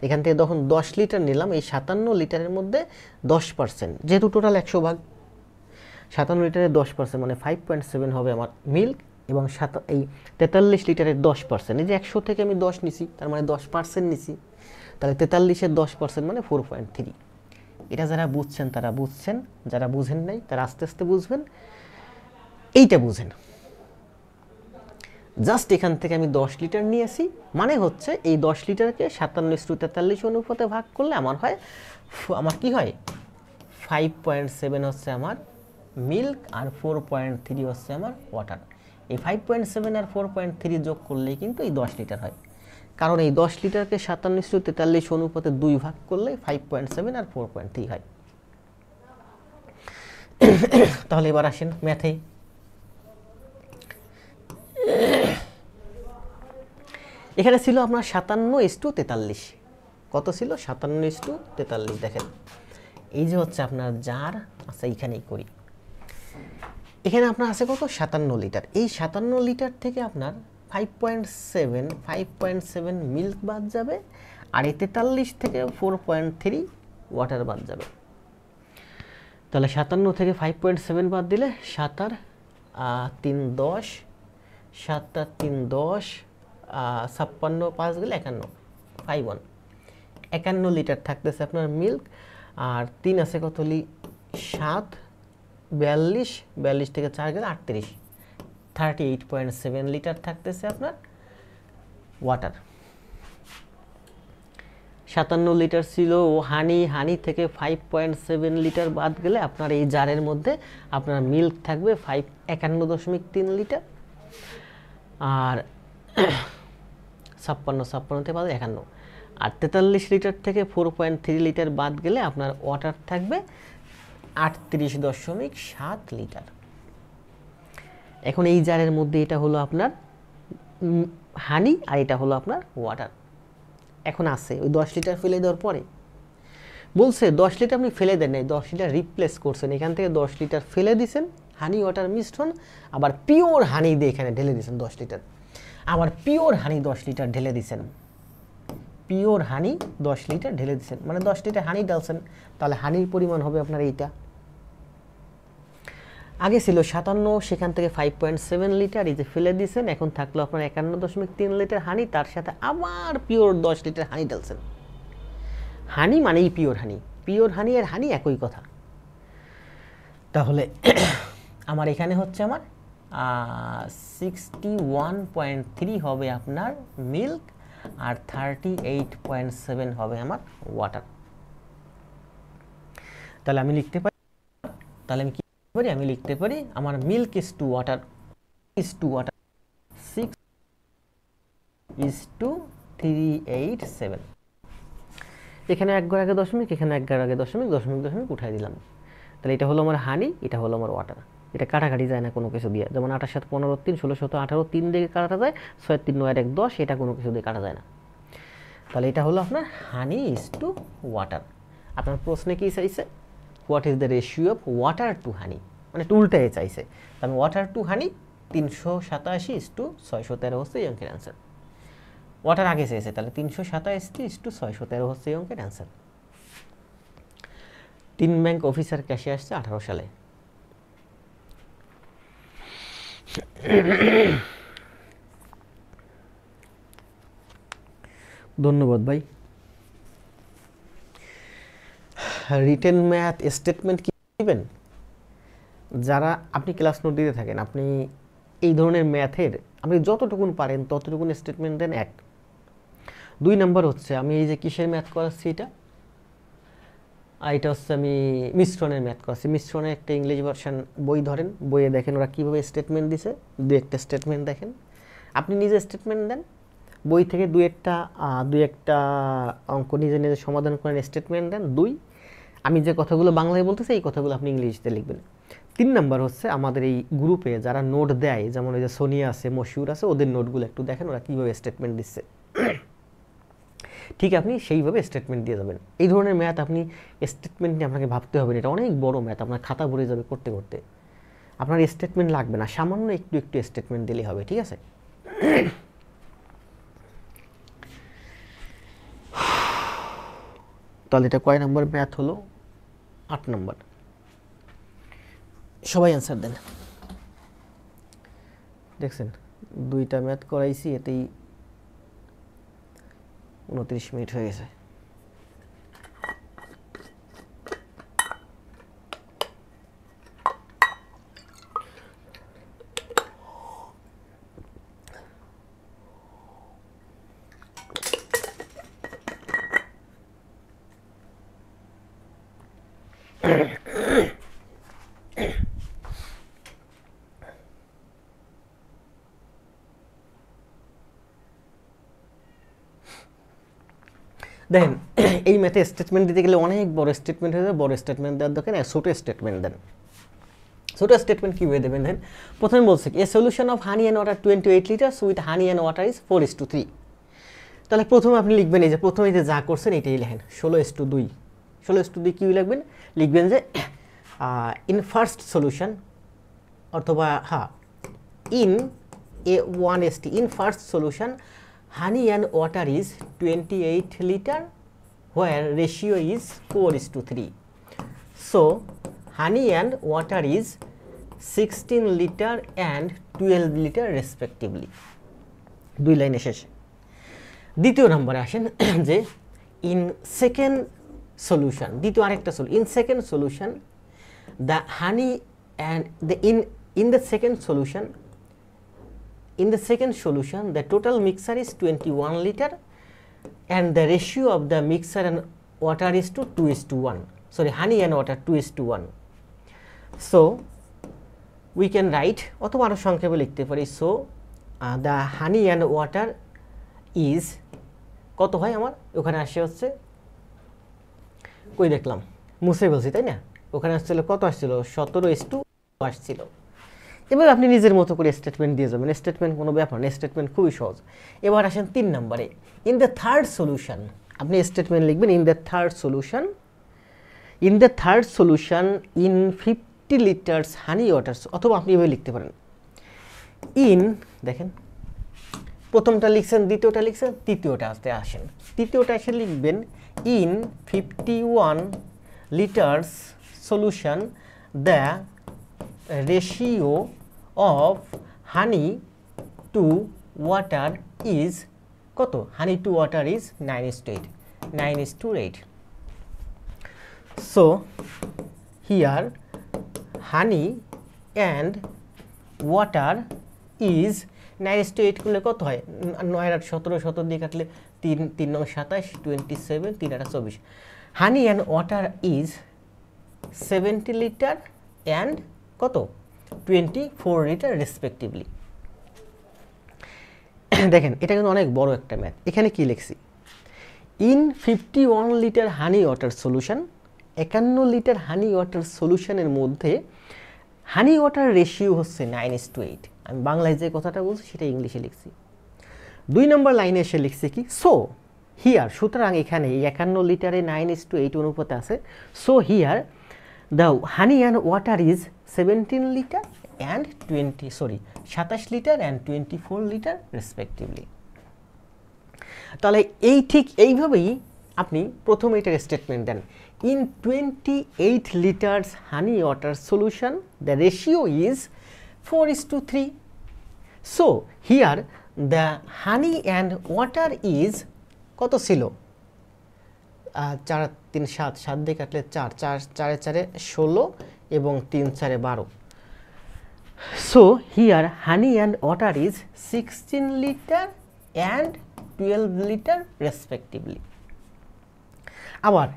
এখান থেকে যখন 10 লিটার নিলাম, এই 57 লিটারের মধ্যে 10%, যেহেতু টোটাল 100 ভাগ, 57 লিটারের 10% মানে 5.7 হবে আমার মিল্ক, এবং এই 43 লিটারের 10%, এই যে 100 থেকে আমি 10 নিছি, তার মানে 10% নিছি। তাহলে 43-এর 10% মানে 4.3। এটা যারা বুঝছেন তারা বুঝছেন, যারা বুঝেন নাই তারা আস্তে আস্তে বুঝবেন। এইটা বুঝেন, জাস্ট এখান থেকে আমি 10 লিটার নিয়েছি, মানে হচ্ছে এই 10 লিটারকে 57:43 অনুপাতে ভাগ করলে আমার হয়, আমার কি হয়, 5.7 হচ্ছে আমার মিল্ক আর 4.3 হচ্ছে আমার ওয়াটার। এই 5.7 আর 4.3 যোগ করলেই কিন্তু এই 10 লিটার হয়, কারণ এই 10 লিটারকে 57:43 অনুপাতে 2 ভাগ করলে 5.7 আর 4.3 হয়। তাহলে এবার আসেন ম্যাথে। এখানে ছিল আপনার 57:43। কত ছিল? 57:43। দেখেন এই যে হচ্ছে আপনার জার, আচ্ছা এইখানেই করি। এখানে আপনার আছে কত? 57 লিটার। এই 57 লিটার থেকে আপনার 5.7 মিল্ক বাদ যাবে, আর এই 43 থেকে 4.3 ওয়াটার বাদ যাবে। তাহলে 57 থেকে 5.7 বাদ দিলে 7 আর 3 10, 7 আর 3 10, 56 5 গেলে 51, 51 লিটার থাকতেছে আপনার মিল্ক। আর 3 আছে কত 7, 42 থেকে 4 গেলে 38, 38.7 লিটার থাকতেছে আপনার ওয়াটার। 57 লিটার ছিল হানি থেকে 5.7 লিটার বাদ গেলে আপনার এই জারের মধ্যে আপনার মিল্ক থাকবে 51.3 লিটার। আর 56 থেকে বাদ 51, আর 43 লিটার থেকে 4.3 লিটার বাদ গেলে আপনার ওয়াটার থাকবে 38.7 লিটার। এখন এই জারের মধ্যে এটা হলো আপনার হানি আর এটা হলো আপনার ওয়াটার। এখন আছে ওই 10 লিটার ফেলে দেওয়ার পরে বলছে 10 লিটার আপনি ফেলে দেন নাই, 10 লিটার রিপ্লেস করছেন, এখান থেকে 10 লিটার ফেলে দিয়েছেন হানি ওয়াটার মিশ্রণ, আবার পিওর হানি দিয়ে এখানে ঢেলে দিয়েছেন 10 লিটার, আবার পিওর হানি 10 লিটার ঢেলে দিয়েছেন, পিওর হানি 10 লিটার ঢেলে দিয়েছেন, মানে 10 লিটার হানি ঢালছেন, তাহলে হানির পরিমাণ হবে আপনার এইটা। আগে ছিল 57, সেখান থেকে 5.7 লিটার এই যে ফেলে দিয়েছেন, এখন থাকলো আপনার 51.3 লিটার হানি, তার সাথে আবার পিওর 10 লিটার হানি ঢালছেন। হানি মানেই পিওর হানি, পিওর হানি আর হানি একই কথা। তাহলে আমার এখানে হচ্ছে আমার 61.3 হবে আপনার মিল্ক আর 38.7 হবে আমার ওয়াটার। তাহলে আমি লিখতে পারি, তাহলে আমি কি পারি, আমি লিখতে পারি আমার মিল্ক ইজ টু ওয়াটার 6:387। এখানে 1 ঘর আগে দশমিক, এখানে 1 ঘর আগে দশমিক, দশমিক উঠাই দিলাম। তাহলে এটা হলো আমার হানি, এটা হলো আমার ওয়াটার। এটা কাটাকাটি যায় না কোনো কিছু দিয়ে, যেমন 28 7 15 3 16 17 18 3 দিয়ে কাটা যায়, 6 3 9 1 10, এটা কোনো কিছু দিয়ে কাটা যায় না। তাহলে এটা হলো আপনার হানি ইজ টু ওয়াটার। আপনার প্রশ্নে কি চাইছে, what is the ratio of water to honey, মানে উল্টায় চাইছে। আমি ওয়াটার টু হানি 387:613 হচ্ছে এই অঙ্কের অ্যান্সার। ওয়াটার আগে চেয়েছে, তাহলে 387:613 হচ্ছে এই অঙ্কের অ্যান্সার। 3 ব্যাংক অফিসার ক্যাশে আসছে 18 সালে। ধন্যবাদ ভাই। রিটেন ম্যাথ স্টেটমেন্ট কি দিবেন, যারা আপনি ক্লাস নোট দিতে থাকেন, আপনি এই ধরনের ম্যাথের আপনি যতটুকুন পারেন ততটুকুন স্টেটমেন্ট দেন। 1 2 নাম্বার হচ্ছে আমি এই যে কিসের ম্যাথ করাচ্ছি, এটা হচ্ছে আমি মিশ্রণের ম্যাথ করাচ্ছি। মিশ্রণের একটা ইংলিশ ভার্সন বই ধরেন, বইয়ে দেখেন ওরা কীভাবে স্টেটমেন্ট দিছে, 2-1টা স্টেটমেন্ট দেখেন, আপনি নিজে স্টেটমেন্ট দেন, বই থেকে 2-1টা অঙ্ক নিজে নিজে সমাধান করেন, স্টেটমেন্ট দেন। 2 আমি যে কথাগুলো বাংলায় বলতেছি এই কথাগুলো আপনি ইংলিশতে লিখবেন। 3 নাম্বার হচ্ছে আমাদের এই গ্রুপে যারা নোট দেয়, যেমন ওই যে সোনিয়া আছে, মশিউর আছে, ওদের নোটগুলো একটু দেখেন ওরা কীভাবে স্টেটমেন্ট দিচ্ছে, ঠিক আপনি সেইভাবে স্টেটমেন্ট দিয়ে যাবেন। এই ধরনের ম্যাথ আপনি স্টেটমেন্ট নিয়ে আপনাকে ভাবতে হবে না, এটা অনেক বড় ম্যাথ, আপনার খাতা ভরে যাবে করতে করতে। আপনার স্টেটমেন্ট লাগবে না, সামান্য একটু স্টেটমেন্ট দিলেই হবে, ঠিক আছে। তাহলে এটা কয় নাম্বার ম্যাথ হলো, 8 নাম্বার। সবাই অ্যান্সার দেন। দেখছেন 2টা ম্যাথ করাইছি, এতেই 29 মিনিট হয়ে গেছে। দেখেন এই ম্যাথে স্টেটমেন্ট দিতে গেলে অনেক বড় স্টেটমেন্ট হয়ে যায়, বড় স্টেটমেন্ট দেওয়ার দরকার নেই, ছোটো স্টেটমেন্ট দেন। ছোটো স্টেটমেন্ট কীভাবে দেবেন দেন, প্রথমে বলছে a solution of honey and water 28 litres with honey and water is 4:3। তাহলে প্রথমে আপনি লিখবেন এই যে প্রথমে যে যা করছেন এটাই লেখেন 16:2। 16:2 কী লিখবেন, লিখবেন যে ইন ফার্স্ট সলিউশন, অথবা in A1ST, in first solution honey and water is 28 liter where ratio is 4:3. So honey and water is 16 liter and 12 liter respectively. দুই লাইনে শেষে। দ্বিতীয় নম্বরে আসেন যে ইন সেকেন্ড সলিউশন, দ্বিতীয় আরেকটা solution, in second solution the honey and the in the second solution the total mixture is 21 liter and the ratio of the mixture and water is to 2:1, sorry, honey and water 2:1. So we can write অথবা আরো সংক্ষেপে লিখতে পারি, so the honey and water is কত হয় আমার, ওখানে আসে হচ্ছে কই দেখলাম মুছে বলছি তাই না, ওখানে আসছিল কত আসছিল 17:2 আসছিল। এবার আপনি নিজের মতো করে স্টেটমেন্ট দিয়ে যাবেন, স্টেটমেন্ট কোনো ব্যাপার না, স্টেটমেন্ট খুবই সহজ। এবার আসেন 3 নম্বরে, ইন দ্য থার্ড সলিউশন আপনি স্টেটমেন্ট লিখবেন in the third solution in 50 litres honey water, অথবা আপনি এভাবে লিখতে পারেন ইন, দেখেন প্রথমটা লিখছেন, দ্বিতীয়টা লিখছেন, তৃতীয়টা আসেন, তৃতীয়টা এসে লিখবেন in 51 litres solution the ratio of honey to water is কত, honey to water is 9:8. So here honey and water is 9:8 করলে কত হয়, 9 আর 17, 17 দিয়ে কাটলে 3 9 27, 27, 3 8 24, honey and water is 70 liter and কত 24 লিটার রেসপেক্টিভলি। দেখেন এটা কিন্তু অনেক বড় একটা ম্যাথ। এখানে কি লিখছি, in 51 litre honey water solution, 51 litre honey water সলিউশনের মধ্যে হানি ওয়াটার রেশিও হচ্ছে 9:8। আমি বাংলায় যে কথাটা বলছি সেটা ইংলিশে লিখছি। 2 নম্বর লাইনে এসে লিখছি কি, সো হিয়ার, সুতরাং এখানে 51 লিটারে 9:8 অনুপাতে আছে, so here the honey and water is 17 liter and 27 liter and 24 liter respectively. তাহলে এই ঠিক এইভাবেই আপনি প্রথমে এটার statement then, in 28 liters honey water solution the ratio is 4:3. so here the honey and water is কত ছিল, 4 3 7, 7 দিয়ে কাটলে 4, 4 4 4 16 এবং 3 4 12. So here honey and water is 16 liter and 12 liter respectively. আবার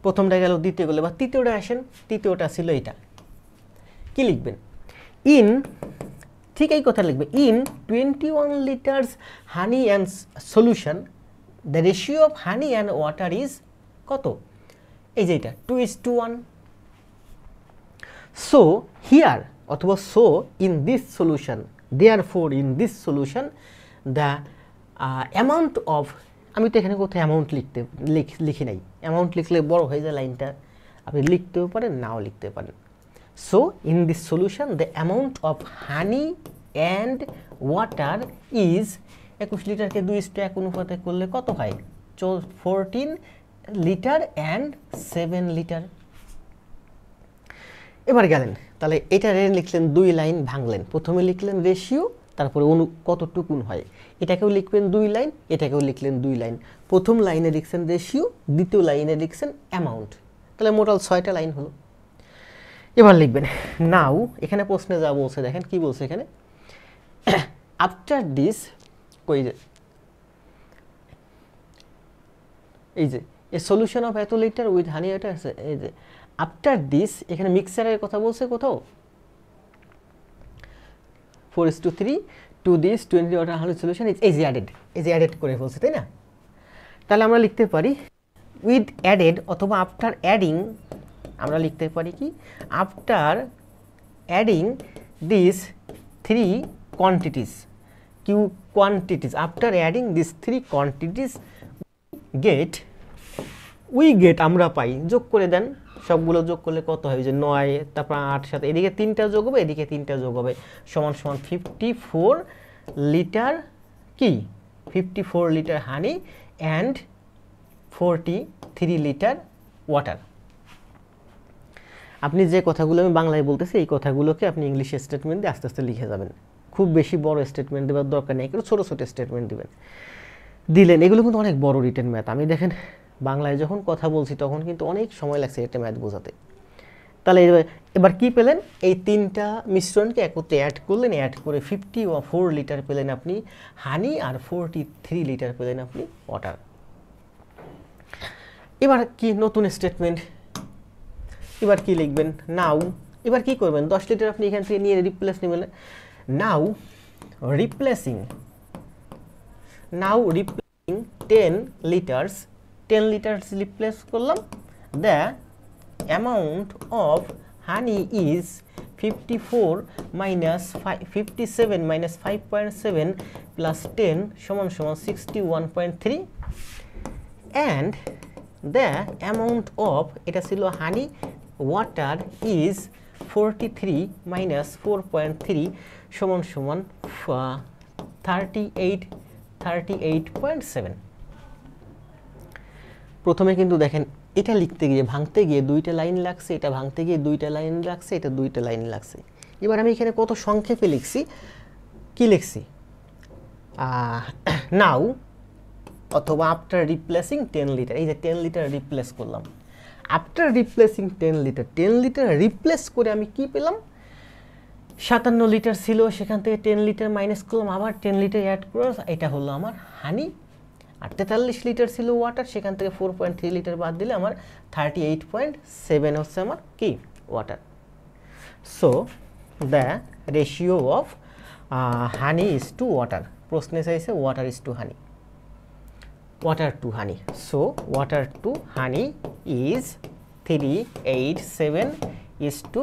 প্রথমটা গেল, দ্বিতীয় গেল, বা তৃতীয়টা আসেন, তৃতীয়টা ছিল এটা, কি লিখবেন, ইন, ঠিক এই কথা লিখবেন, in 21 litres honey and solution the ratio of honey and water is কত, এই যে এটা 2:1. so here অথবা so in this solution, therefore in this solution the amount of, আমি তো এখানে কোথায় অ্যামাউন্ট লিখি নাই, অ্যামাউন্ট লিখলে বড় হয়ে যায় লাইনটা, আপনি লিখতেও পারেন নাও লিখতে পারেন। so in this solution the amount of honey and water is 21 লিটারকে 2:1 অনুপাতে করলে কত হয়, 14 লিটার অ্যান্ড 7 লিটার। এবার গেলেন, তাহলে এটা লিখলেন, 2 লাইন ভাঙলেন, প্রথমে লিখলেন রেশিও, তারপরে কতটুকুন হয়, এটাকেও লিখবেন 2 লাইন, এটাকেও লিখলেন 2 লাইন, প্রথম লাইনে লিখছেন রেশিও, দ্বিতীয় লাইনে লিখছেন অ্যামাউন্ট, তাহলে মোটাল 6টা লাইন হলো। এবার লিখবেন নাও, এখানে প্রশ্নে যা বলছে দেখেন কি বলছে এখানে, আফটার দিস, কই যে এই যে এ সলিউশন অফ এত লিটার উইথ হানি ওয়াটার আছে, এই যে আফটার দিস, এখানে মিক্সারের কথা বলছে কোথাও, 4:3 to this 20 water honey solution এই যে অ্যাডেড করে বলছে তাই না। তাহলে আমরা লিখতে পারি উইথ অ্যাডেড অথবা আফটার অ্যাডিং, আমরা লিখতে পারি কি, after adding this 3 quantities, after adding these 3 quantities we get আমরা পাই, যোগ করে দেন, সবগুলো যোগ করলে কত হয়, যে 9, তারপর 8 7, এদিকে 3টা যোগ হবে, এদিকে 3টা যোগ হবে, সমান সমান 54 লিটার, কি 54 litre honey and 43 litre water. আপনি যে কথাগুলো আমি বাংলায় বলতেছি এই কথাগুলোকে আপনি ইংলিশ স্টেটমেন্ট দিয়ে আস্তে আস্তে লিখে যাবেন। খুব বেশি বড় স্টেটমেন্ট দেওয়ার দরকার নেই, একটু ছোটো ছোটো স্টেটমেন্ট দিবেন। দিলেন, এগুলো কিন্তু অনেক বড় রিটেন ম্যাথ। আমি দেখেন বাংলায় যখন কথা বলছি তখন কিন্তু অনেক সময় লাগছে এটা ম্যাথ বোঝাতে। তাহলে এবার কি পেলেন, এই তিনটা মিশ্রণকে একত্রে অ্যাড করলেন, অ্যাড করে 54 লিটার পেলেন আপনি হানি, আর 43 লিটার পেলেন আপনি ওয়াটার। এবার কি নতুন স্টেটমেন্ট, এবার কি লিখবেন, নাও। এবার কি করবেন, 10 লিটার আপনি এখান থেকে নিয়ে রিপ্লেস নেবেন। নাও রিপ্লেসিং 10 লিটার্স, 10 লিটার্স রিপ্লেস করলাম। The amount of honey is 57 5.7 plus 10 সমান 61.3 অ্যান্ড দ্য অ্যামাউন্ট অফ, এটা ছিল হানি, ওয়াটার ইজ 43 - 4.3 সমান 38.7। প্রথমে কিন্তু দেখেন এটা লিখতে গিয়ে ভাঙতে গিয়ে 2টা লাইন লাগছে, এটা ভাঙতে গিয়ে 2টা লাইন লাগছে, এটা 2টা লাইন লাগছে। এবার আমি এখানে কত সংক্ষেপে লিখছি, কি লিখছি, নাও অথবা আফটার রিপ্লেসিং 10 লিটার, এই যে 10 লিটার রিপ্লেস করলাম। After replacing 10 litre, 10 litre replace করে আমি কি পেলাম, 57 লিটার ছিল, সেখান থেকে 10 লিটার মাইনাস করলাম, আবার 10 লিটার অ্যাড করে, এটা হলো আমার হানি। আর 43 লিটার ছিল ওয়াটার, সেখান থেকে 4.3 লিটার বাদ দিলে আমার 38.7 হচ্ছে আমার কি water. So the ratio of honey is to water, প্রশ্নে চাইছে water is to honey, water to honey. So water to honey is 387 is to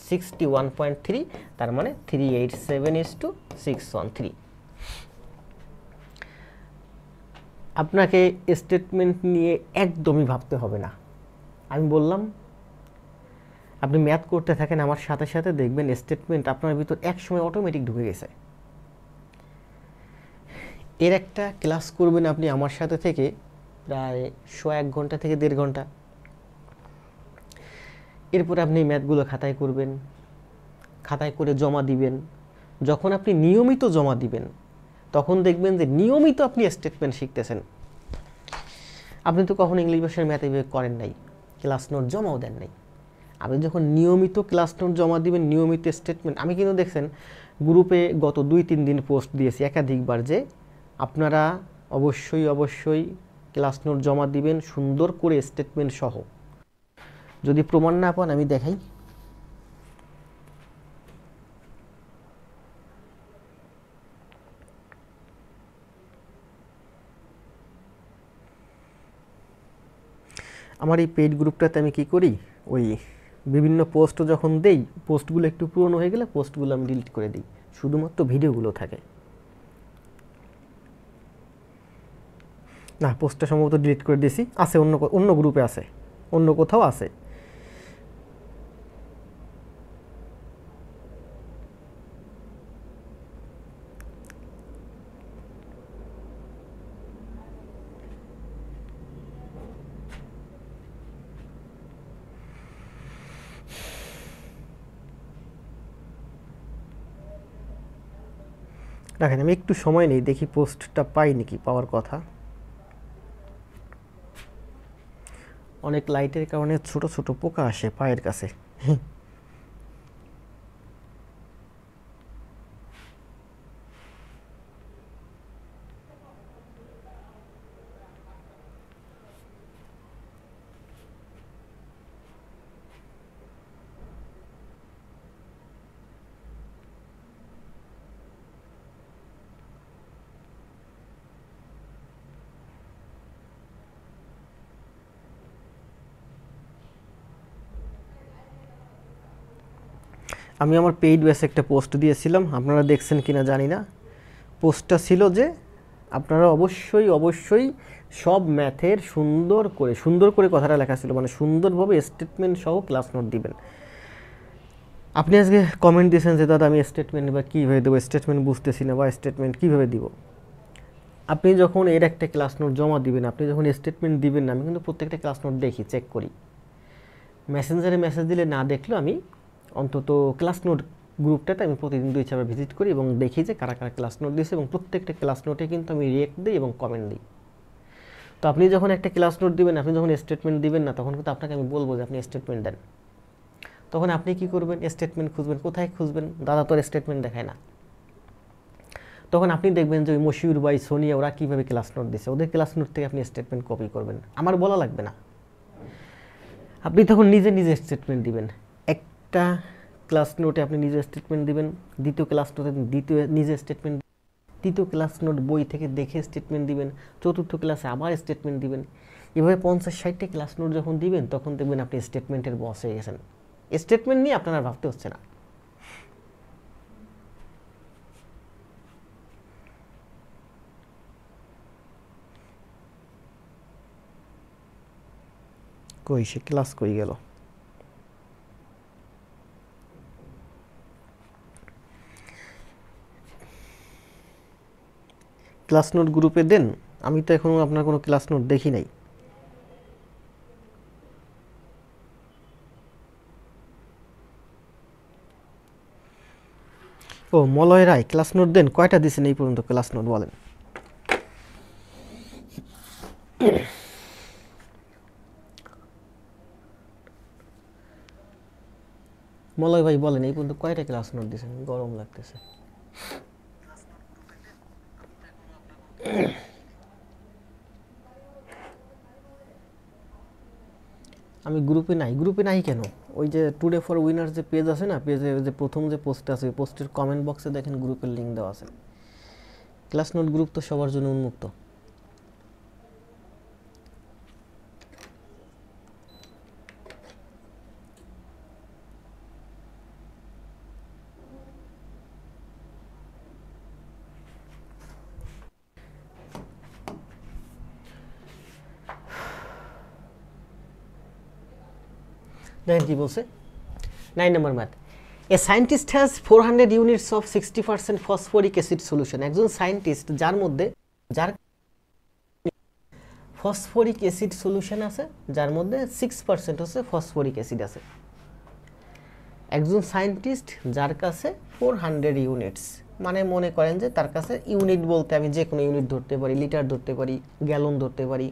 61.3, তার মানে 387 is to 613। আপনাকে স্টেটমেন্ট নিয়ে একদমই ভাবতে হবে না। আমি বললাম আপনি ম্যাথ করতে থাকেন আমার সাথে সাথে, দেখবেন স্টেটমেন্ট আপনার ভিতর একসময় অটোমেটিক ঢুকে গেছে। এর একটা ক্লাস করবেন আপনি আমার সাথে থেকে প্রায় 1 ঘন্টা থেকে 1.5 ঘন্টা। এরপর আপনি ম্যাথগুলো খাতায় করবেন, খাতায় করে জমা দিবেন। যখন আপনি নিয়মিত জমা দিবেন তখন দেখবেন যে নিয়মিত আপনি স্টেটমেন্ট শিখতেছেন। আপনি তো কখনো ইংলিশ ভাষার ম্যাথ এভাবে করেন নাই, ক্লাস নোট জমাও দেন নাই। আপনি যখন নিয়মিত ক্লাস নোট জমা দিবেন, নিয়মিত স্টেটমেন্ট, আমি কিন্তু দেখছেন গ্রুপে গত 2-3 দিন পোস্ট দিয়েছি একাধিকবার যে আপনারা অবশ্যই ক্লাস নোট জমা দিবেন সুন্দর করে স্টেটমেন্ট সহ। যদি প্রমাণ না পান আমি দেখাই। আমার এই পেইড গ্রুপটাতে আমি কি করি, ওই বিভিন্ন পোস্ট যখন দেই, পোস্টগুলো একটু পুরনো হয়ে গেলে পোস্টগুলো আমি ডিলিট করে দিই, শুধুমাত্র ভিডিওগুলো থাকে। না, পোস্টটা সম্ভবত ডিলিট করে দিয়েছি, আছে অন্য গ্রুপে আছে, অন্য কোথাও আছে। দেখেন আমি একটু সময় নেই, দেখি পোস্টটা পাই নাকি, পাওয়ার কথা। অনেক লাইটের কারণে ছোট ছোট পোকা আসে পায়ের কাছে। আমি আমার পেইড বেসে একটা পোস্ট দিয়েছিলাম, আপনারা দেখছেন কিনা জানি না। পোস্টটা ছিল যে আপনারা অবশ্যই সব ম্যাথের সুন্দর করে কথাটা লেখা ছিল, মানে সুন্দরভাবে স্টেটমেন্ট সহ ক্লাস নোট দিবেন। আপনি আজকে কমেন্ট দিয়েছেন যে দাদা আমি স্টেটমেন্ট বা কীভাবে দেবো, স্টেটমেন্ট বুঝতেছি না, বা স্টেটমেন্ট কীভাবে দিব। আপনি যখন এর একটা ক্লাস নোট জমা দিবেন, আপনি যখন স্টেটমেন্ট দিবেন না, আমি কিন্তু প্রত্যেকটা ক্লাস নোট দেখি, চেক করি। মেসেঞ্জারে মেসেজ দিলে না দেখলেও আমি অন্তত ক্লাস নোট গ্রুপটাতে আমি প্রতিদিন 2-4বার ভিজিট করি এবং দেখি যে কারা কারা ক্লাস নোট দিয়েছে, এবং প্রত্যেকটা ক্লাস নোটে কিন্তু আমি রিয়েক্ট দিই এবং কমেন্ট দিই। তো আপনি যখন একটা ক্লাস নোট দিবেন, আপনি যখন স্টেটমেন্ট দিবেন না, তখন কিন্তু আপনাকে আমি বলবো যে আপনি স্টেটমেন্ট দেন। তখন আপনি কি করবেন? স্টেটমেন্ট খুঁজবেন। কোথায় খুঁজবেন? দাদা তোর স্টেটমেন্ট দেখায় না। তখন আপনি দেখবেন যে ওই মশিউর বাই সোনিয়া ওরা কীভাবে ক্লাস নোট দিচ্ছে, ওদের ক্লাস নোট থেকে আপনি স্টেটমেন্ট কপি করবেন, আমার বলা লাগবে না। আপনি তখন নিজে নিজে স্টেটমেন্ট দিবেন। একটা ক্লাস নোটে আপনি নিজে স্টেটমেন্ট দিবেন, দ্বিতীয় ক্লাস নোটে দ্বিতীয় নিজে স্টেটমেন্ট, তৃতীয় ক্লাস নোট বই থেকে দেখে স্টেটমেন্ট দিবেন, চতুর্থ ক্লাসে আবার স্টেটমেন্ট দিবেন। এভাবে 50-60টা ক্লাস নোট যখন দিবেন, তখন দেখবেন আপনি স্টেটমেন্টের বস হয়ে গেছেন। স্টেটমেন্ট নিয়ে আপনার আর ভাবতে হচ্ছে না। কই সে ক্লাস কই গেল? ক্লাস নোট গ্রুপে দেন। আমি তো এখনো আপনার কোনো ক্লাস নোট দেখি নাই। ও মলয় রায়, ক্লাস নোট দেন। কয়টা দিয়েছেন এই পর্যন্ত ক্লাস নোট বলেন? মলয় ভাই বলেন এই পর্যন্ত কয়টা ক্লাস নোট দিয়েছেন? গরম লাগতেছে। আমি গ্রুপে নাই। গ্রুপে নাই কেন? ওই যে টুডে ফর উইনার্স যে পেজ আছে না, পেজে যে প্রথম যে পোস্ট আছে, পোস্টের কমেন্ট বক্সে দেখেন গ্রুপের লিঙ্ক দেওয়া আছে। ক্লাস নোট গ্রুপ তো সবার জন্য উন্মুক্ত। দেখেন কি বলছে, 9 নম্বর math. A scientist has 400 units of 60% phosphoric acid solution. একজন সায়েন্টিস্ট যার ফসফরিক অ্যাসিড সলিউশন আছে, যার মধ্যে 6% হচ্ছে ফসফরিক অ্যাসিড আছে। একজন সায়েন্টিস্ট যার কাছে 400 ইউনিটস, মানে মনে করেন যে তার কাছে ইউনিট বলতে আমি যে কোনো ইউনিট ধরতে পারি, লিটার ধরতে পারি, গ্যালন ধরতে পারি।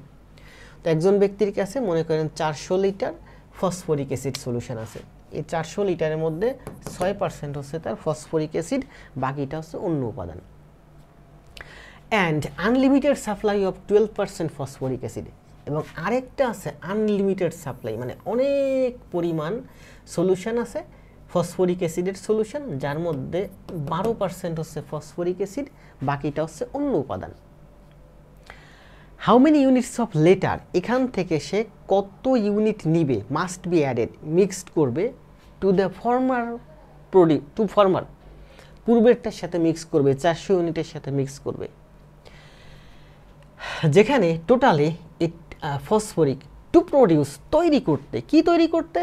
তো একজন ব্যক্তির কাছে মনে করেন 400 লিটার ফসফরিক অ্যাসিড সলিউশন আছে। এই 400 লিটারের মধ্যে 6% হচ্ছে তার ফসফরিক অ্যাসিড, বাকিটা হচ্ছে অন্য উপাদান। And unlimited supply of 12% phosphoric acid. এবং আরেকটা আছে আনলিমিটেড সাপ্লাই, মানে অনেক পরিমাণ সলিউশন আছে ফসফরিক অ্যাসিডের সলিউশন, যার মধ্যে 12% হচ্ছে ফসফরিক অ্যাসিড, বাকিটা হচ্ছে অন্য উপাদান। How many units of letter, এখান থেকে সে কত ইউনিট নিবে, মাস্ট বি অ্যাডেড, মিক্সড করবে টু দ্য ফর্মার পূর্বেরটার সাথে মিক্স করবে, 400 ইউনিটের সাথে মিক্স করবে, যেখানে টোটালে ফসফরিক টু প্রডিউস, তৈরি করতে, কি তৈরি করতে,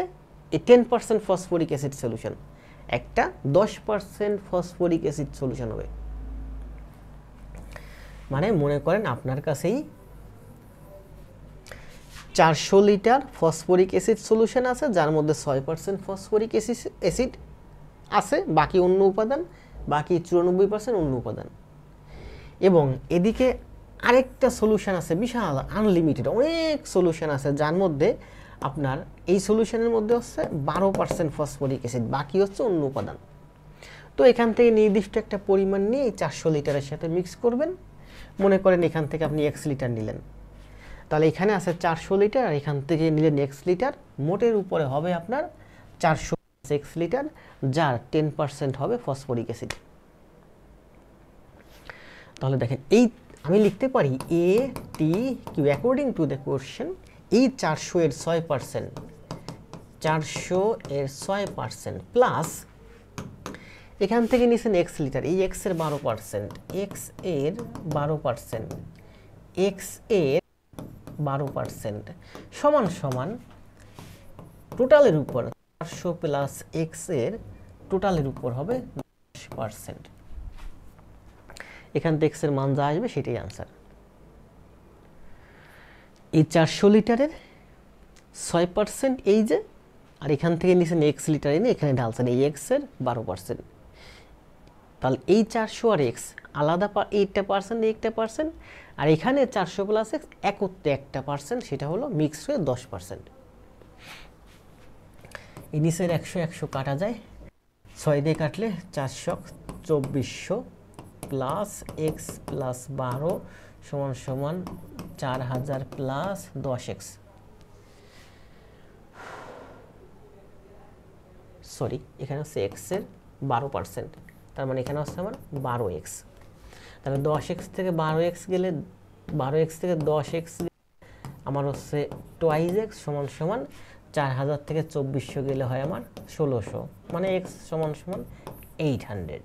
এই 10% ফসফরিক অ্যাসিড সলিউশন, একটা 10% ফসফরিক অ্যাসিড সলিউশন হবে। মানে মনে করেন আপনার কাছেই 400 লিটার ফসফরিক অ্যাসিড সলিউশন আছে, যার মধ্যে 6% ফসফরিক অ্যাসিড আছে, বাকি অন্য উপাদান, বাকি 94% অন্য উপাদান। এবং এদিকে আরেকটা সলিউশন আছে বিশাল, আনলিমিটেড অনেক সলিউশন আছে, যার মধ্যে আপনার এই সলিউশনের মধ্যে হচ্ছে 12% ফসফরিক অ্যাসিড, বাকি হচ্ছে অন্য উপাদান। তো এখান থেকে নির্দিষ্ট একটা পরিমাণ নিয়ে 400 লিটারের সাথে মিক্স করবেন। মনে করেন এখান থেকে আপনি x লিটার নিলেন, তাহলে এখানে আছে 400 লিটার, আর এখান থেকে নিলেন x লিটার, মোটের উপরে হবে আপনার 400 x লিটার, যার 10% হবে ফসফরিক অ্যাসিড। তাহলে দেখেন এই আমি লিখতে পারি A T Q according to the question, এই 400 এর 6%, 400 এর 6% প্লাস এখান থেকে নিয়েছেন x লিটার, এই x এর 12%, x এর 12%, x এর 12% সমান সমান টোটালের উপর 400 প্লাস x এর টোটালের উপর হবে 10%। এখান থেকে x এর মান যা আসবে সেটাই आंसर। এই 400 লিটারের 6% এই যে আর এখান থেকে নিয়েছেন এক্স লিটার এনে এখানে ঢালছেন এই এক্সের 12%। তাহলে এই 400 আর এক্স আলাদা এইটা পার্সেন্ট, আর এখানে 400 প্লাস এক্স একত্রে 1%, সেটা হলো মিক্সড হয়ে 10%। এই নিচের 100 কাটা যায়, 6 দিয়ে কাটলে 400, 2400 প্লাস এক্স প্লাস 12 সমান সমান 4000 প্লাস 10x, সরি এখানে হচ্ছে এক্সের 12%, তার মানে এখানে হচ্ছে আমার 12x। তাহলে 10x থেকে 12x গেলে 12x থেকে 10x আমার হচ্ছে 2x সমান সমান 4000 থেকে 2400 গেলে হয় আমার 1600, মানে x সমান সমান 800।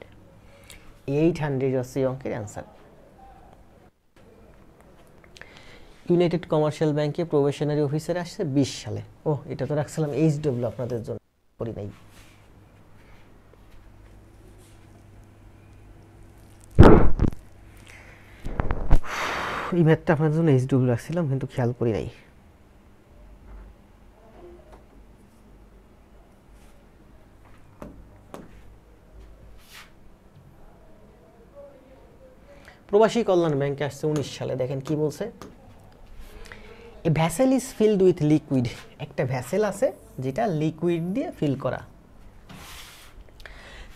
800 হচ্ছে এই অঙ্কের অ্যান্সার। ইউনাইটেড কমার্শিয়াল ব্যাংকে প্রবেশনারি অফিসার আসছে 20 সালে। ও এটা তো রাখছিলাম HW আপনাদের জন্য, করি নাই। এই ম্যাথটা আপনাদের জন্য HW রাখছিলাম কিন্তু খেয়াল করি নাই। প্রবাসী কল্যাণ ব্যাংকে আসছে 19 সালে। দেখেন কি বলছে, a vessel is filled with liquid. একটা ভ্যাসেল আছে যেটা লিকুইড দিয়ে ফিল করা,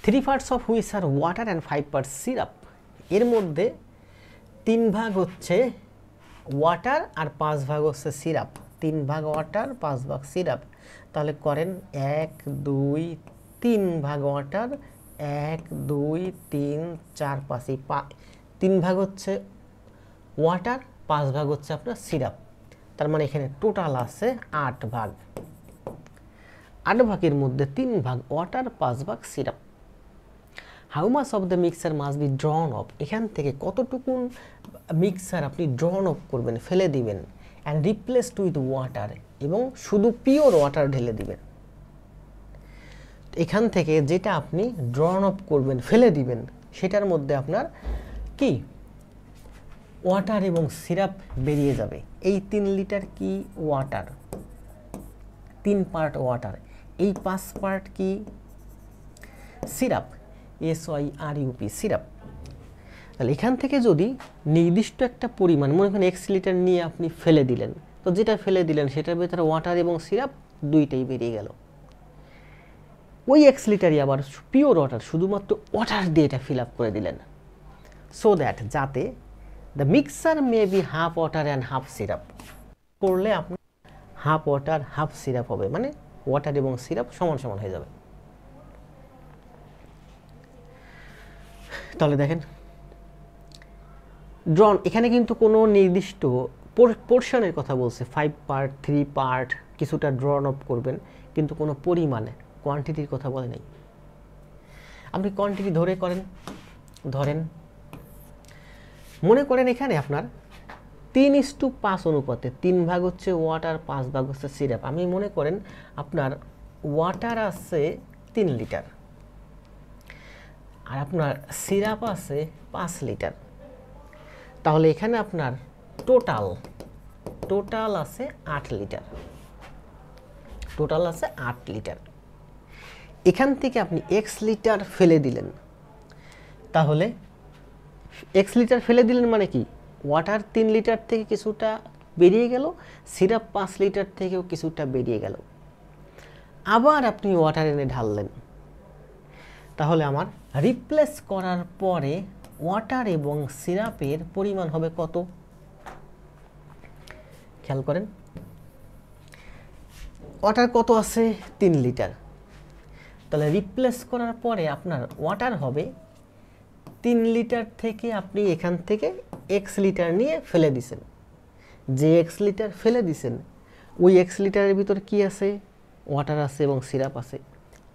3 parts of which are water and 5 parts syrup. এর মধ্যে 3 ভাগ হচ্ছে ওয়াটার আর 5 ভাগ হচ্ছে সিরাপ। 3 ভাগ ওয়াটার 5 ভাগ সিরাপ। তাহলে করেন 1 2 3 ভাগ ওয়াটার, 1 2 3 4 5, 3 ভাগ হচ্ছে ওয়াটার, 5 ভাগ হচ্ছে আপনার সিরাপ। তার মানে এখানে টোটাল আছে 8 ভাগ। 8 ভাগের মধ্যে 3 ভাগ ওয়াটার, 5 ভাগ syrup. How much of the mixer must be ড্রন of. এখান থেকে কতটুকু মিক্সার আপনি ড্রন অফ করবেন, ফেলে দিবেন, অ্যান্ড রিপ্লেসড উইথ ওয়াটার, এবং শুধু পিওর ওয়াটার ঢেলে দিবেন। এখান থেকে যেটা আপনি ড্রন অফ করবেন, ফেলে দিবেন, সেটার মধ্যে আপনার কি ওয়াটার এবং সিরাপ বেরিয়ে যাবে। এই 3 লিটার কি ওয়াটার, 3 পার্ট ওয়াটার, এই 5 পার্ট কি সিরাপ, SYRUP সিরাপ। তাহলে এখান থেকে যদি নির্দিষ্ট একটা পরিমাণ, মনে করেন x লিটার নিয়ে আপনি ফেলে দিলেন, তো যেটা ফেলে দিলেন সেটার ভেতরে ওয়াটার এবং সিরাপ দুইটাই বেরিয়ে গেল। ওই x লিটারই আবার পিওর ওয়াটার, শুধুমাত্র ওয়াটার দিয়ে এটা ফিল আপ করে দিলেন, সো দ্যাট যাতে the mixer may be half water and half syrup. করলে আপনার হাফ ওয়াটার হাফ সিরাপ হবে, মানে ওয়াটার এবং সিরাপ সমান সমান হয়ে যাবে। তাহলে দেখেন ড্রন, এখানে কিন্তু কোনো নির্দিষ্ট পোর্শনের কথা বলছে, 5 পার্ট 3 পার্ট কিছুটা ড্রন অফ করবেন, কিন্তু কোনো পরিমাণে কোয়ান্টিটির কথা বলে নাই। আপনি কোয়ান্টিটি ধরেন মনে করেন এখানে আপনার 3:5 অনুপাতে 3 ভাগ হচ্ছে ওয়াটার, 5 ভাগ হচ্ছে সিরাপ। আমি মনে করেন আপনার ওয়াটার আছে 3 লিটার আর আপনার সিরাপ আছে 5 লিটার। তাহলে এখানে আপনার টোটাল আছে 8 লিটার। টোটাল আছে 8 লিটার। এখান থেকে আপনি x লিটার ফেলে দিলেন, তাহলে x লিটার ফেলে দিলেন মানে কি, ওয়াটার 3 লিটার থেকে কিছুটা বেরিয়ে গেল, সিরাপ 5 লিটার থেকেও কিছুটা বেরিয়ে গেল। আবার আপনি ওয়াটার এনে ঢাললেন, তাহলে আমার রিপ্লেস করার পরে ওয়াটার এবং সিরাপের পরিমাণ হবে কত, খেয়াল করেন। ওয়াটার কত আছে 3 লিটার, তাহলে রিপ্লেস করার পরে আপনার ওয়াটার হবে 3 লিটার থেকে আপনি এখান থেকে x লিটার নিয়ে ফেলে দিছেন। যে x লিটার ফেলে দিছেন ওই x লিটারের ভিতর কি আছে, ওয়াটার আছে এবং সিরাপ আছে।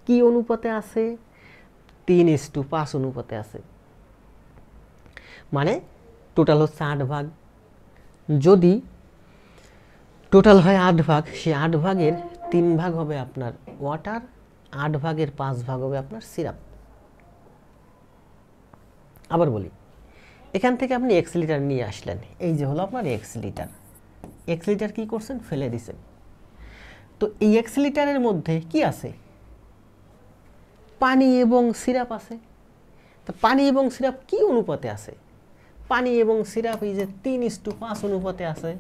কি অনুপাতে আছে, 3:5 অনুপাতে আছে। মানে টোটাল হচ্ছে 8 ভাগ। যদি টোটাল হয় 8 ভাগ, সেই 8 ভাগের 3 ভাগ হবে আপনার ওয়াটার, 8 ভাগের 5 ভাগ হবে আপনার সিরাপ। আবার বলি, এখান থেকে আপনি x লিটার নিয়ে আসলেন, এই যে হলো আপনার x লিটার। x লিটার কি করছেন, ফেলে দিছেন। তো এই x লিটারের মধ্যে কি আছে? পানি এবং সিরাপ আছে। তো পানি এবং সিরাপ কি অনুপাতে আছে? পানি এবং সিরাপ এই যে 3:5 অনুপাতে আছে।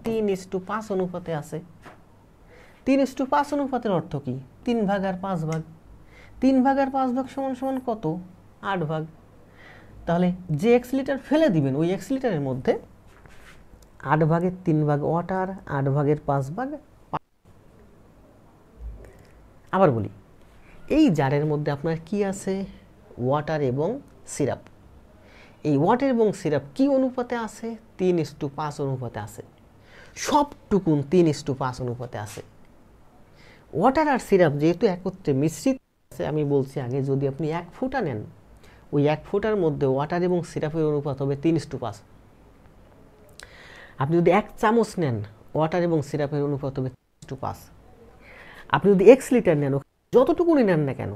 3:5 অনুপাতে আছে। 3:5 অনুপাতের অর্থ কি? 3 ভাগ আর 5 ভাগ। 3 ভাগ আর 5 ভাগ সমান সমান কত? 8 ভাগ। তাহলে যে x লিটার ফেলে দিবেন ওই x লিটারের মধ্যে 8 ভাগের 3 ভাগ ওয়াটার, 8 ভাগের 5 ভাগ। আবার বলি, এই জারের মধ্যে আপনার কি আছে? ওয়াটার এবং সিরাপ। এই ওয়াটার এবং সিরাপ কি অনুপাতে আছে? 3:5 অনুপাতে আছে। সবটুকুন 3:5 অনুপাতে আছে। ওয়াটার আর সিরাপ যেহেতু একত্রে মিশ্রিত আছে, আমি বলছি আগে, যদি আপনি 1 ফুটা নেন, ওই 1 ফুটার মধ্যে ওয়াটার এবং সিরাপের অনুপাত হবে 3:5। আপনি যদি 1 চামচ নেন, ওয়াটার এবং সিরাপের অনুপাত হবে 3:5। আপনি যদি x লিটার নেন, যতটুকুনি নেন না কেন,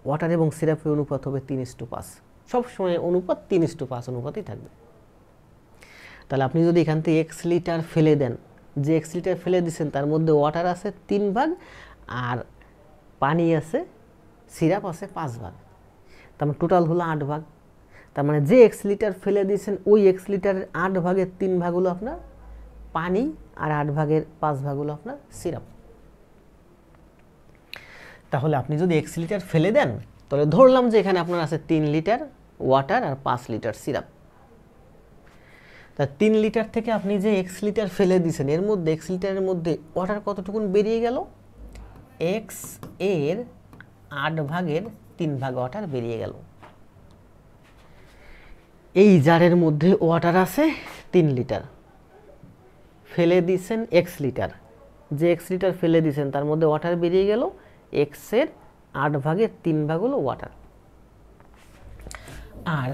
ওয়াটার এবং সিরাপের অনুপাত হবে 3:5। সবসময় অনুপাত 3:5 অনুপাতই থাকবে। তাহলে আপনি যদি এখান থেকে x লিটার ফেলে দেন, যে x লিটার ফেলে দিচ্ছেন তার মধ্যে ওয়াটার আছে 3 ভাগ আর পানি আছে, সিরাপ আছে 5 ভাগ, তার মানে টোটাল হলো 8 ভাগ। তার মানে যে x লিটার ফেলে দিয়েছেন ওই x লিটারের 8 ভাগের 3 ভাগ হলো আপনার পানি আর 8 ভাগের 5 ভাগ হলো আপনার সিরাপ। তাহলে আপনি যদি x লিটার ফেলে দেন, তাহলে ধরলাম যে এখানে আপনার আছে 3 লিটার ওয়াটার আর 5 লিটার সিরাপ। তা 3 লিটার থেকে আপনি যে x লিটার ফেলে দিয়েছেন, এর মধ্যে x লিটারের মধ্যে ওয়াটার কতটুকুন বেরিয়ে গেল? x এর 8 ভাগের 3 ভাগ ওয়াটার বেরিয়ে গেল। এই জারের মধ্যে ওয়াটার আছে 3 লিটার, ফেলে দিয়েছেন x লিটার, যে x লিটার ফেলে দিয়েছেন তার মধ্যে ওয়াটার বেরিয়ে গেল x এর 8 ভাগের 3 ভাগ হলো ওয়াটার। আর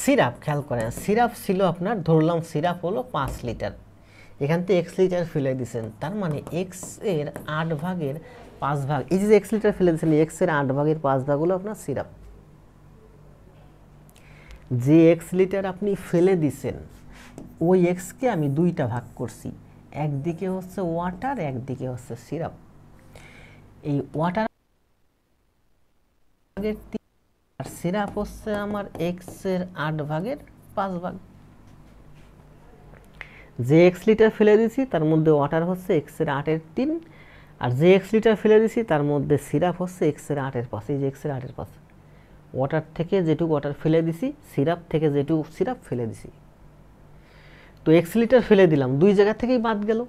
সিরাপ, খেয়াল করেন, সিরাপ ছিল আপনার, ধরলাম সিরাপ হলো 5 লিটার, এখান থেকে x লিটার ফেলে দিয়েছেন, তার মানে x এর 8 ভাগের 5 ভাগ, এই যে x লিটার ফেলে দিয়েছেন x এর 8 ভাগের 5 ভাগ হলো আপনার সিরাপ। যে x লিটার আপনি ফেলে দিয়েছেন ওই x কে আমি দুইটা ভাগ করছি, একদিকে হচ্ছে ওয়াটার, একদিকে হচ্ছে সিরাপ। এই ওয়াটার ভাগের 3 আর সিরাপ হচ্ছে আমার x এর 8 ভাগের 5 ভাগ। যে x লিটার ফেলে দিয়েছি তার মধ্যে ওয়াটার হচ্ছে x এর 8 এর 3, আর যে x লিটার ফেলে দিয়েছি তার মধ্যে সিরাপ হচ্ছে x এর 8 এর 5। এই যে x এর 8 এর 5, ওয়াটার থেকে যেটুকু ওয়াটার ফেলে দিছি, সিরাপ থেকে যেটুকু সিরাপ ফেলে দিছি। তো x লিটার ফেলে দিলাম, দুই জায়গা থেকেই বাদ গেল।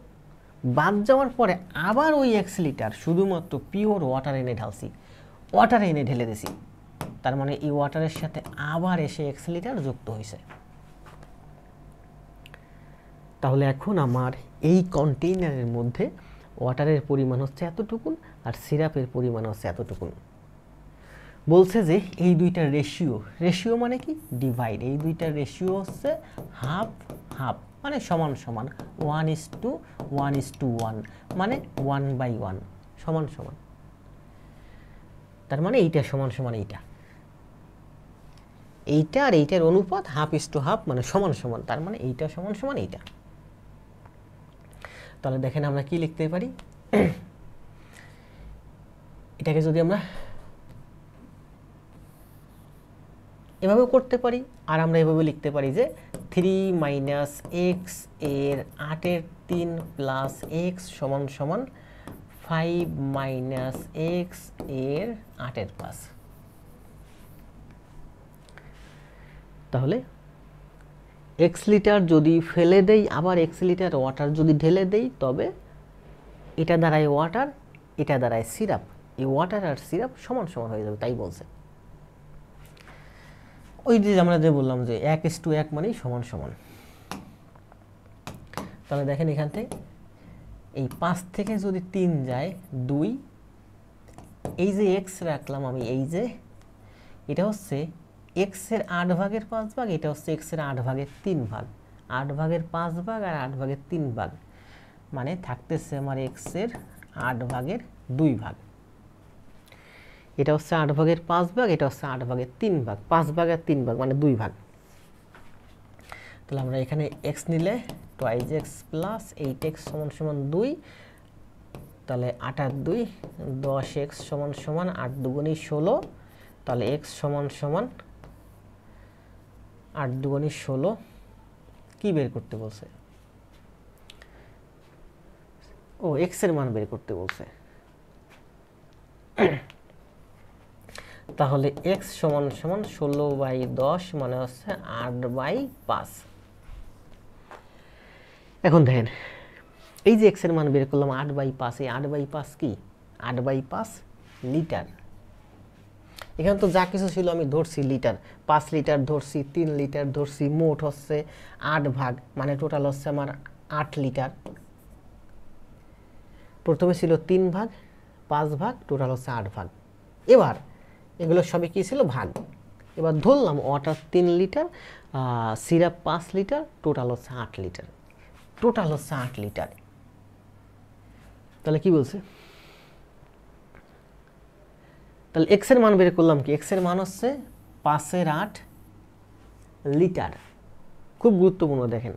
বাদ যাওয়ার পরে আবার ওই x লিটার শুধুমাত্র পিওর ওয়াটার এনে ঢালছি, ওয়াটার এনে ঢেলে দিছি, তার মানে এই ওয়াটারের সাথে আবার এসে x লিটার যুক্ত হয়েছে। তাহলে এখন আমার এই কন্টেইনারের মধ্যে ওয়াটারের পরিমাণ হচ্ছে এতটুকুন আর সিরাপের পরিমাণ হচ্ছে এতটুকুন। বলছে যে এই দুইটার রেশিও, রেশিও মানে কি? ডিভাইড। এই দুইটার রেশিও হচ্ছে হাফ হাফ, মানে সমান সমান, 1:1:1, মানে 1/1 সমান সমান। তার মানে এইটা সমান সমান এইটা, এইটা আর এইটার অনুপাত 1/2, মানে সমান সমান, তার মানে এইটা সমান সমান এইটা। তাহলে দেখেন আমরা কি লিখতে পারি, এটাকে যদি আমরা এভাবে করতে পারি, আর আমরা এভাবে লিখতে পারি যে 3 - x এর 8 এর 3 প্লাস x সমান সমান 5 - x এর 8 এর 5। তাহলে x লিটার যদি ফেলে দেই, আবার x লিটার ওয়াটার যদি ঢেলে দেই, তবে এটা দাঁড়ায় ওয়াটার, এটা দাঁড়ায় সিরাপ। এই ওয়াটার আর সিরাপ সমান সমান হয়ে যাবে, তাই বলছে। ওই যে আমরা যে বললাম যে 1:1 মানেই সমান সমান। তাহলে দেখেন এখান থেকে এই 5 থেকে যদি 3 যায় 2, এই যে x রাখলাম আমি, এই যে এটা হচ্ছে x এর 8 ভাগের 5 ভাগ, এটা হচ্ছে x এর 8 ভাগের 3 ভাগ, 8 ভাগের 5 ভাগ আর 8 ভাগের 3 ভাগ, মানে থাকতেছে আমার x এর 8 ভাগের 2 ভাগ। এটা হচ্ছে 8 ভাগের 5 ভাগ, এটা হচ্ছে 8 ভাগের 3 ভাগ, 5 ভাগ আর 3 ভাগ মানে 2 ভাগ। তাহলে আমরা এখানে x নিলে 2x প্লাস 8x সমান সমান 2, তাহলে 8 আর 2 10x সমান সমান 8 দুগুণে 16, তাহলে x সমান সমান 8 দুগুণে 16 কি বের করতে বলছে? ও x এর মান বের করতে বলছে। তাহলে x সমান সমান 16/10 মানে হচ্ছে 8/5। এখন দেখেন এই যে x এর মান বের করলাম 8/5, এই 8/5 কি? 8/5 লিটার। এখানে তো যা কিছু ছিল আমি ধরছি লিটার, 5 লিটার ধরছি, 3 লিটার ধরছি, মোট হচ্ছে 8 ভাগ, মানে টোটাল হচ্ছে আমার 8 লিটার। প্রথমে ছিল 3 ভাগ, 5 ভাগ, টোটাল হচ্ছে 8 ভাগ। এবার এগুলো সবই কি ছিল? ভাগ। এবার ধরলাম water 3 litre, syrup 5 litre, total হচ্ছে 8 লিটার। টোটাল হচ্ছে 8 লিটার। তাহলে কি বলছে? তাহলে x এর মান বের করলাম কি? x এর মান হচ্ছে 5/8 লিটার। খুব গুরুত্বপূর্ণ। দেখেন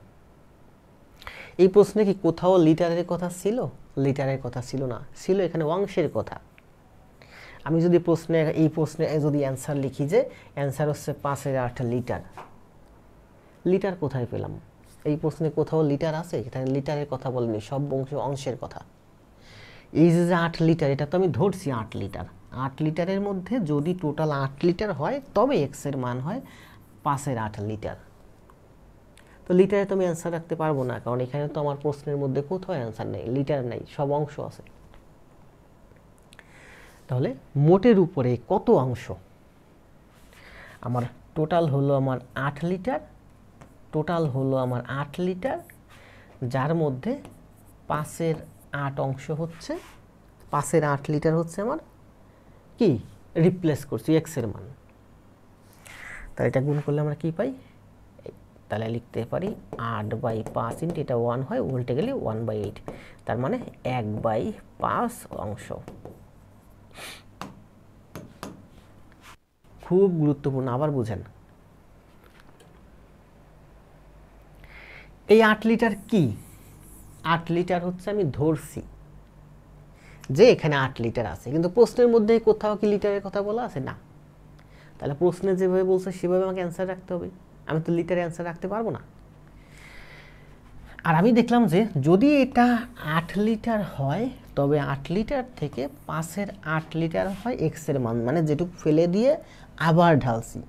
এই প্রশ্নে কি কোথাও লিটারের কথা ছিল? লিটারের কথা ছিল না, ছিল এখানে অংশের কথা। আমি যদি এই প্রশ্নে যদি অ্যান্সার লিখি যে অ্যান্সার হচ্ছে 5/8 লিটার, লিটার কোথায় পেলাম? এই প্রশ্নে কোথাও লিটার আছে? এখানে লিটারের কথা বলেনি, সব অংশের কথা। এই যে 8 লিটার, এটা তো আমি ধরছি 8 লিটার। 8 লিটারের মধ্যে যদি টোটাল 8 লিটার হয় তবে x এর মান হয় 5/8 লিটার। তো লিটারে তো আমি অ্যান্সার রাখতে পারবো না, কারণ এখানে তো আমার প্রশ্নের মধ্যে কোথাও অ্যান্সার নেই, লিটার নেই, সব অংশ আছে। তাহলে মোটের উপরে কত অংশ? আমার টোটাল হলো আমার 8 লিটার, টোটাল হলো আমার 8 লিটার, যার মধ্যে 5/8 অংশ হচ্ছে, 5/8 লিটার হচ্ছে আমার কি? রিপ্লেস করছি x এর মান। তাহলে এটা গুণ করলে আমরা কি পাই? তাহলে লিখতে পারি 8/5 ইন্টু এটা 1 হয়, উল্টে গেলে 1/8, তার মানে 1/5 অংশ। খুব গুরুত্বপূর্ণ, আবার বুঝেন। এই 8 লিটার কি? 8 লিটার হচ্ছে আমি ধরছি যে এখানে 8 লিটার আছে, কিন্তু প্রশ্নের মধ্যে কোথাও কি লিটারের কথা বলা আছে? না। তাহলে প্রশ্নে যেভাবে বলছে সেভাবে আমাকে অ্যান্সার রাখতে হবে, আমি তো লিটারে অ্যান্সার রাখতে পারবো না। আর আমি দেখলাম যে যদি এটা 8 লিটার হয় তবে 8 লিটার থেকে 5/8 লিটার হয় x এর মান, মানে যেটুকু ফেলে দিয়ে আবার ঢালছি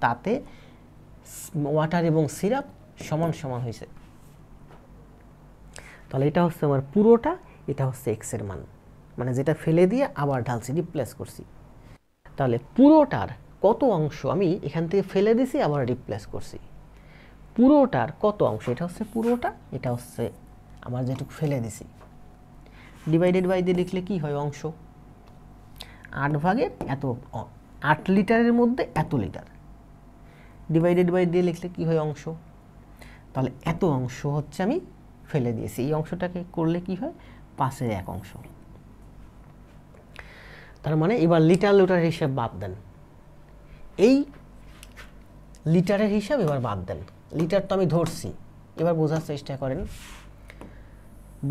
তাতে ওয়াটার এবং সিরাপ সমান সমান হয়েছে। তাহলে এটা হচ্ছে আমার পুরোটা, এটা হচ্ছে x এর মান, মানে যেটা ফেলে দিয়ে আবার ঢালছি, রিপ্লেস করছি। তাহলে পুরোটার কত অংশ আমি এখান থেকে ফেলে দিছি আবার রিপ্লেস করছি, পুরোটার কত অংশ? এটা হচ্ছে পুরোটা, এটা হচ্ছে আমার যেটুকু ফেলে দিছি। ডিভাইডেড বাই দিয়ে লিখলে কি হয়? অংশ। 8 ভাগের এত, 8 লিটারের মধ্যে এত লিটার, ডিভাইডেড বাই দিয়ে লিখলে কি হয়? অংশ। তাহলে এত অংশ হচ্ছে আমি ফেলে দিয়েছি, এই অংশটাকে করলে কি হয়? 5/1 অংশ। তার মানে এবার লিটার লিটারের হিসাব বাদ দেন, এই লিটারের হিসাব এবার বাদ দেন। লিটার তো আমি ধরছি, এবার বোঝার চেষ্টা করেন।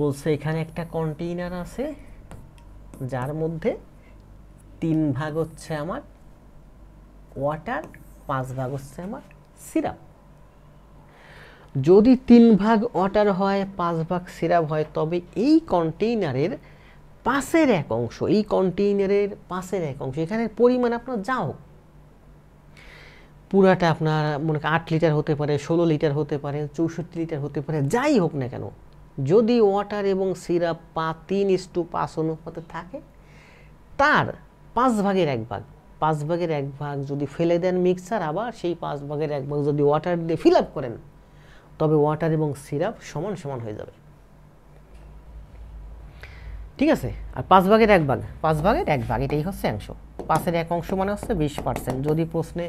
বলছে এখানে একটা কন্টেইনার আছে যার মধ্যে 3 ভাগ হচ্ছে আমার ওয়াটার, 5 ভাগ হচ্ছে আমার সিরাপ। যদি 3 ভাগ ওয়াটার হয়, 5 ভাগ সিরাপ হয়, তবে এই কন্টেইনারের 5/1 অংশ, এই কন্টেইনারের 5/1 অংশ, এখানে পরিমাণ আপনার যা হোক, পুরাটা আপনার মনে করেন 8 লিটার হতে পারে, 16 লিটার হতে পারে, 64 লিটার হতে পারে, যাই হোক না কেন, যদি ওয়াটার এবং সিরাপ 3:5 অনুপাতে থাকে, তার 5 ভাগের 1 ভাগ, 5 ভাগের 1 ভাগ যদি ফেলে দেন মিক্সার, আবার সেই 5 ভাগের 1 ভাগ যদি ওয়াটার দিয়ে ফিল আপ করেন, তবে ওয়াটার এবং সিরাপ সমান সমান হয়ে যাবে। ঠিক আছে? আর 5 ভাগের 1 ভাগ, 5 ভাগের 1 ভাগ এটাই হচ্ছে অংশ। 5/1 অংশ মানে হচ্ছে 20%। যদি প্রশ্নে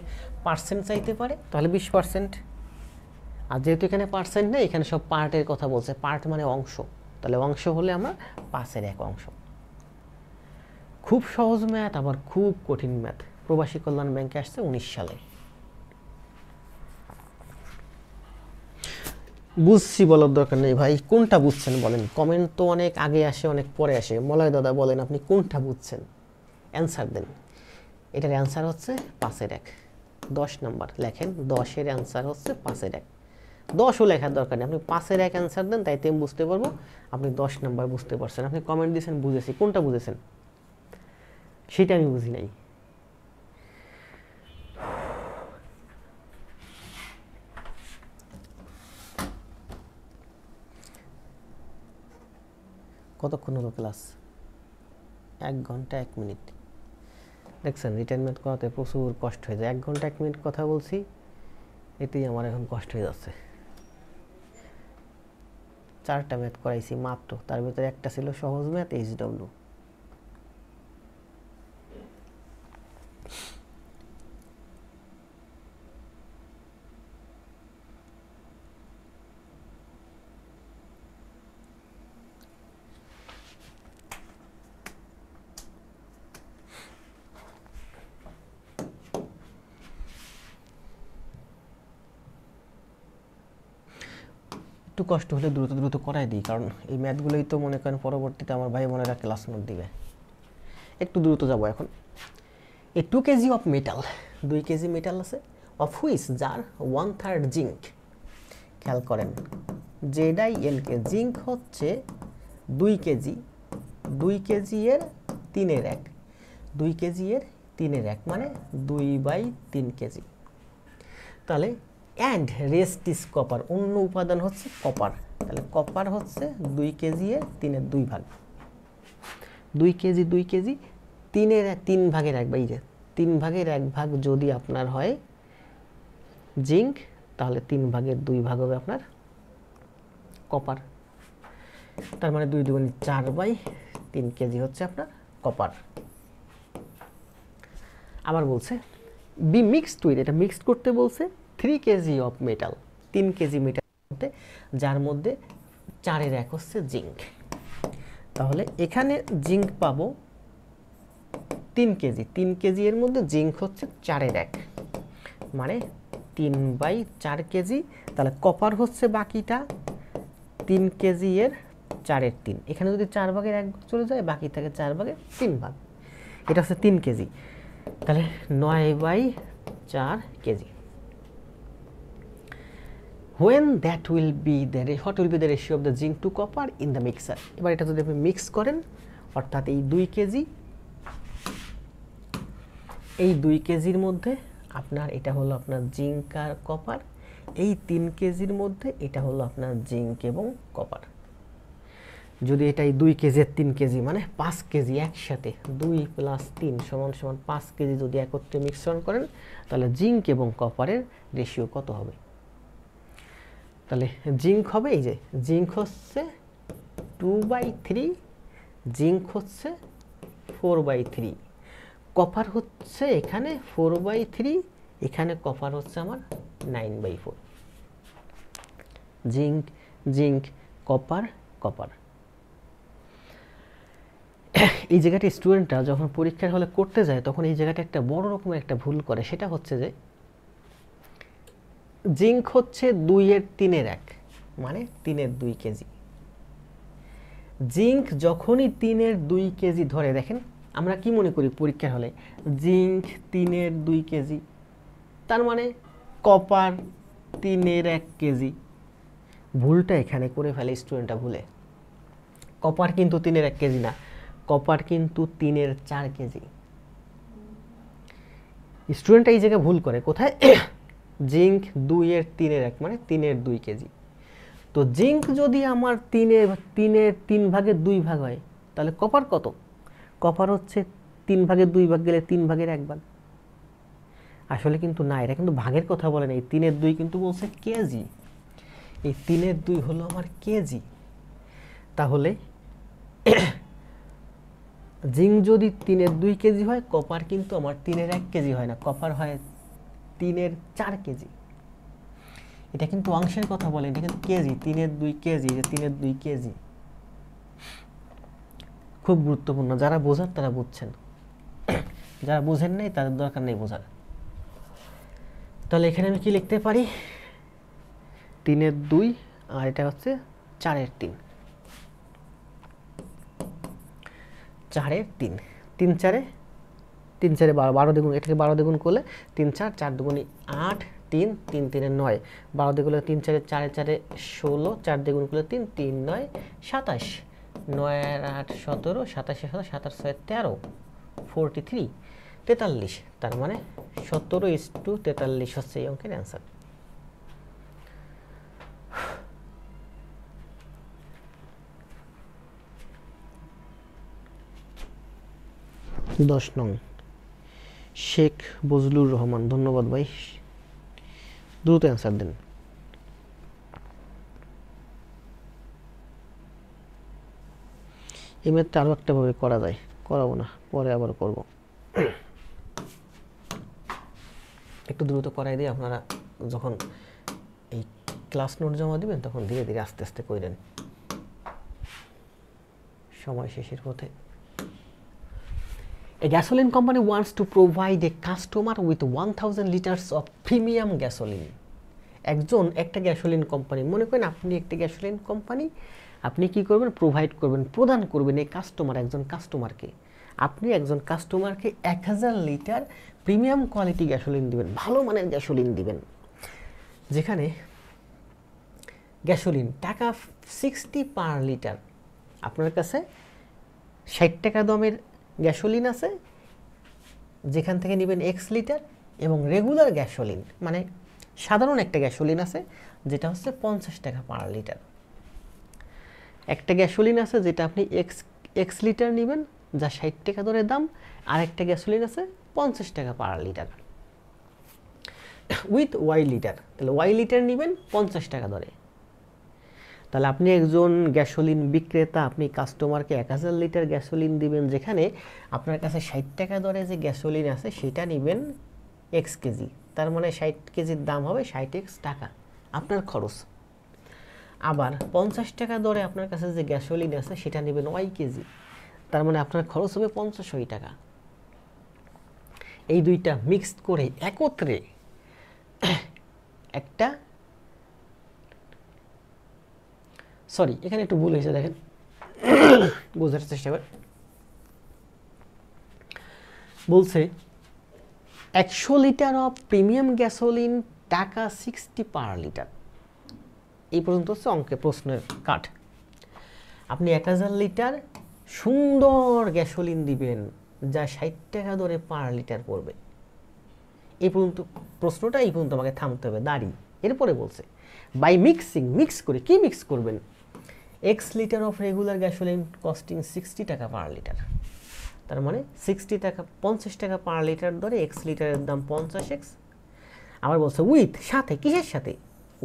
পার্সেন্ট চাইতে পারে তাহলে 20%। আর যেহেতু এখানে পার্সেন্ট নেই, এখানে সব পার্টের কথা বলছে, পার্ট মানে অংশ, তাহলে অংশ হলে আমরা 5/1 অংশ। খুব সহজ ম্যাথ, আবার খুব কঠিন ম্যাথ। প্রবাসী কল্যাণ ব্যাংকে আসছে 19 সালে। বুঝছি বলার দরকার নেই ভাই, কোনটা বুঝছেন বলেন। কমেন্ট তো অনেক আগে আসে অনেক পরে আসে। মলয় দাদা বলেন আপনি কোনটা বুঝছেন, অ্যান্সার দেন। এটার অ্যান্সার হচ্ছে 5/1। 10 নাম্বার লেখেন, 10-এর অ্যান্সার হচ্ছে 5/1। 10ও লেখার দরকার নেই, আপনি 5/1 অ্যান্সার দেন, তাইতে আমি বুঝতে পারবো আপনি 10 নাম্বার বুঝতে পারছেন। আপনি কমেন্ট দিয়েছেন বুঝেছি, কোনটা বুঝেছেন সেটা আমি বুঝি নাই। কতক্ষণ হলো ক্লাস? 1 ঘন্টা 1 মিনিট। দেখছেন রিটেন ম্যাথ করাতে প্রচুর কষ্ট হয়ে যায়। 1 ঘন্টা 1 মিনিট কথা বলছি, এতেই আমার এখন কষ্ট হয়ে যাচ্ছে। 4টা ম্যাথ করাইছি মাত্র, তার ভিতরে একটা ছিল সহজ ম্যাথ HW। একটু কষ্ট হলে দ্রুত দ্রুত করাই দিই, কারণ এই ম্যাথগুলোই তো মনে করেন পরবর্তীতে আমার ভাই বোনেরা ক্লাস নোট দিবে। একটু দ্রুত যাব এখন। এ 2 KG of metal, 2 KG metal আছে, অফ হুইচ যার 1/3 জিঙ্ক। খেয়াল করেন ZiLK, জিঙ্ক হচ্ছে 2 কেজি, 2 কেজি এর 3/1, 2 কেজি এর 3/1 মানে 2/3 কেজি। তাহলে অ্যান্ড রেস্ট ইজ কপার, অন্য উপাদান হচ্ছে কপার। তাহলে কপার হচ্ছে 2 কেজি এর 3/2 ভাগ। 2 কেজি 2 কেজি 3 ভাগের 1 ভাগ, এই যে 3 ভাগের 1 ভাগ যদি আপনার হয় জিঙ্ক, তাহলে 3 ভাগের 2 ভাগ হবে আপনার কপার। তার মানে 2 2 4/3 কেজি হচ্ছে আপনার কপার। আবার বলছে বি মিক্সড উইথ, এটা মিক্সড করতে বলছে 3 KG of metal, 3 KG metal মধ্যে, যার মধ্যে 4/1 হচ্ছে জিঙ্ক। তাহলে এখানে জিঙ্ক পাবো 3 কেজি, 3 কেজি এর মধ্যে জিঙ্ক হচ্ছে 4/1 মানে 3/4 কেজি। তাহলে কপার হচ্ছে বাকিটা 3 কেজি এর 4/3। এখানে যদি 4 ভাগের 1 ভাগ চলে যায়, বাকি থাকে 4 ভাগের 3 ভাগ। এটা হচ্ছে 3 কেজি, তাহলে 9/4 KG. When that will be the, what will be the ratio of the zinc to copper in the mixer? এবার এটা যদি আপনি মিক্স করেন, অর্থাৎ এই 2 কেজি, এই 2 কেজির মধ্যে আপনার এটা হলো আপনার জিঙ্ক আর কপার, এই 3 কেজির মধ্যে এটা হলো আপনার জিঙ্ক এবং কপার। যদি এটা এই 2 কেজি আর 3 কেজি মানে 5 কেজি একসাথে, 2 + 3 = 5 কেজি যদি একত্রে মিশ্রণ করেন, তাহলে জিঙ্ক এবং কপারের রেশিও কত হবে? তাহলে জিঙ্ক হবে, এই যে জিঙ্ক হচ্ছে 2/3, জিঙ্ক হচ্ছে 4/3, কপার হচ্ছে এখানে 4/3, এখানে কপার হচ্ছে আমার 9/4। Zinc zinc copper copper. এই জায়গাটা স্টুডেন্টরা যখন পরীক্ষার হলে করতে যায়, তখন এই জায়গাটা একটা বড় রকমের একটা ভুল করে। সেটা হচ্ছে যে জিঙ্ক হচ্ছে 2/3 মানে 3/2 কেজি। জিঙ্ক যখনই 3/2 কেজি ধরে, দেখেন আমরা কি মনে করি পরীক্ষার হলে, জিঙ্ক 3/2 কেজি, তার মানে কপার 3/1 কেজি। ভুলটা এখানে করে ফেলে স্টুডেন্টরা ভুলে। কপার কিন্তু 3/1 কেজি না, কপার কিন্তু 3/4 কেজি। স্টুডেন্টরা এই জায়গায় ভুল করে কোথায়? জিঙ্ক 2/3 মানে 3/2 কেজি। তো জিঙ্ক যদি আমার 3 ভাগের 2 ভাগ হয়, তাহলে কপার কত? কপার হচ্ছে 3 ভাগের 2 ভাগ গেলে 3 ভাগের 1 ভাগ। আসলে কিন্তু না, এটা কিন্তু ভাগের কথা বলে না, এই 3/2 কিন্তু বলছে কেজি। এই 3/2 হলো আমার কেজি। তাহলে জিঙ্ক যদি 3/2 কেজি হয়, কপার কিন্তু আমার 3/1 কেজি হয় না, কপার হয় 3/4 কেজি। এটা কিন্তু অংশের কথা বলে, এটা কিন্তু কেজি, 3/2 কেজি, 3/2 কেজি। খুব গুরুত্বপূর্ণ, যারা বোঝার তারা বুঝছেন, যারা বুঝেন নাই তাদের দরকার নেই বোঝার। তাহলে এখানে আমি কি লিখতে পারি? 3/2 আর এটা হচ্ছে 4-এর 3, 4-এর 3, 3 4-এ 3 4-এ 12, 12 দ্বিগুণ, এটাকে 12 দ্বিগুণ করলে 3 4, 4 দুগুণে 8, 3 3 3-এ 9, 12 দ্বিগুণ 3 4-এ 4-এ 4-এ 16, 4 দ্বিগুণ করলে 3 3 9 27, 9 আর 8 17, 27 7 7 6 13, 43 43, তার মানে 17:43 হচ্ছে এই অঙ্কের অ্যান্সার। 10 নং শেখ বজলুর রহমান, ধন্যবাদ ভাই, দ্রুত অ্যান্সার দেন। এই ম্যাথটা আরও একটা ভাবে করা যায়, করাবো না, পরে আবার করব। একটু দ্রুত করাই দিয়ে আপনারা যখন এই ক্লাস নোট জমা দিবেন তখন ধীরে ধীরে আস্তে আস্তে করেন, সময় শেষের পথে। A gasoline company wants to provide a customer with 1000 liters of premium gasoline. একটা গ্যাসোলিন কোম্পানি, মনে করেন আপনি একটা গ্যাসোলিন কোম্পানি, আপনি কি করবেন, প্রোভাইড করবেন, প্রদান করবেন এই কাস্টমার, একজন কাস্টমারকে, আপনি একজন কাস্টমারকে 1000 লিটার প্রিমিয়াম কোয়ালিটি গ্যাসোলিন দিবেন, ভালো মানের গ্যাসোলিন দিবেন, যেখানে গ্যাসোলিন টাকা 60 পার লিটার। আপনার কাছে 60 টাকা দামের গ্যাসোলিন আছে, যেখান থেকে নেবেন এক্স লিটার, এবং রেগুলার গ্যাসোলিন মানে সাধারণ একটা গ্যাসোলিন আছে যেটা হচ্ছে 50 টাকা পার লিটার। একটা গ্যাসোলিন আছে যেটা আপনি এক্স লিটার নেবেন, যা 60 টাকা দরে দাম, আর একটা গ্যাসোলিন আছে 50 টাকা per litre with Y litre. তাহলে ওয়াই লিটার নেবেন 50 টাকা দরে। তাহলে আপনি একজন গ্যাসোলিন বিক্রেতা, আপনি কাস্টমারকে 1000 লিটার গ্যাসোলিন দিবেন, যেখানে আপনার কাছে 60 টাকা দরে যে গ্যাসোলিন আছে সেটা নেবেন এক্স কেজি, তার মানে 60 কেজির দাম হবে 60x টাকা আপনার খরচ। আবার 50 টাকা দরে আপনার কাছে যে গ্যাসোলিন আছে সেটা নেবেন ওয়াই কেজি, তার মানে আপনার খরচ হবে 50 টাকা। এই দুইটা মিক্সড করে একত্রে একটা, সরি এখানে একটু ভুল হয়েছে, দেখেন বোঝার চেষ্টা করেন। বলছে 100 লিটার অফ প্রিমিয়াম গ্যাসোলিন টাকা 60 পার লিটার। এই পর্যন্ত হচ্ছে অঙ্কে প্রশ্নের কাট। আপনি 1000 লিটার সুন্দর গ্যাসোলিন দিবেন যা 60 টাকা দরে পার লিটার পড়বে। এই পর্যন্ত প্রশ্নটা, এই পর্যন্ত আমাকে থামতে হবে, দাঁড়িয়ে। এরপরে বলছে বাই মিক্সিং, মিক্স করে, কি মিক্স করবেন, x litre of regular gasoline costing 60 টাকা পার লিটার, তার মানে 60 টাকা 50 টাকা পার লিটার ধরে এক্স লিটারের দাম 50x। আবার বলছে উইথ, সাথে, কিসের সাথে,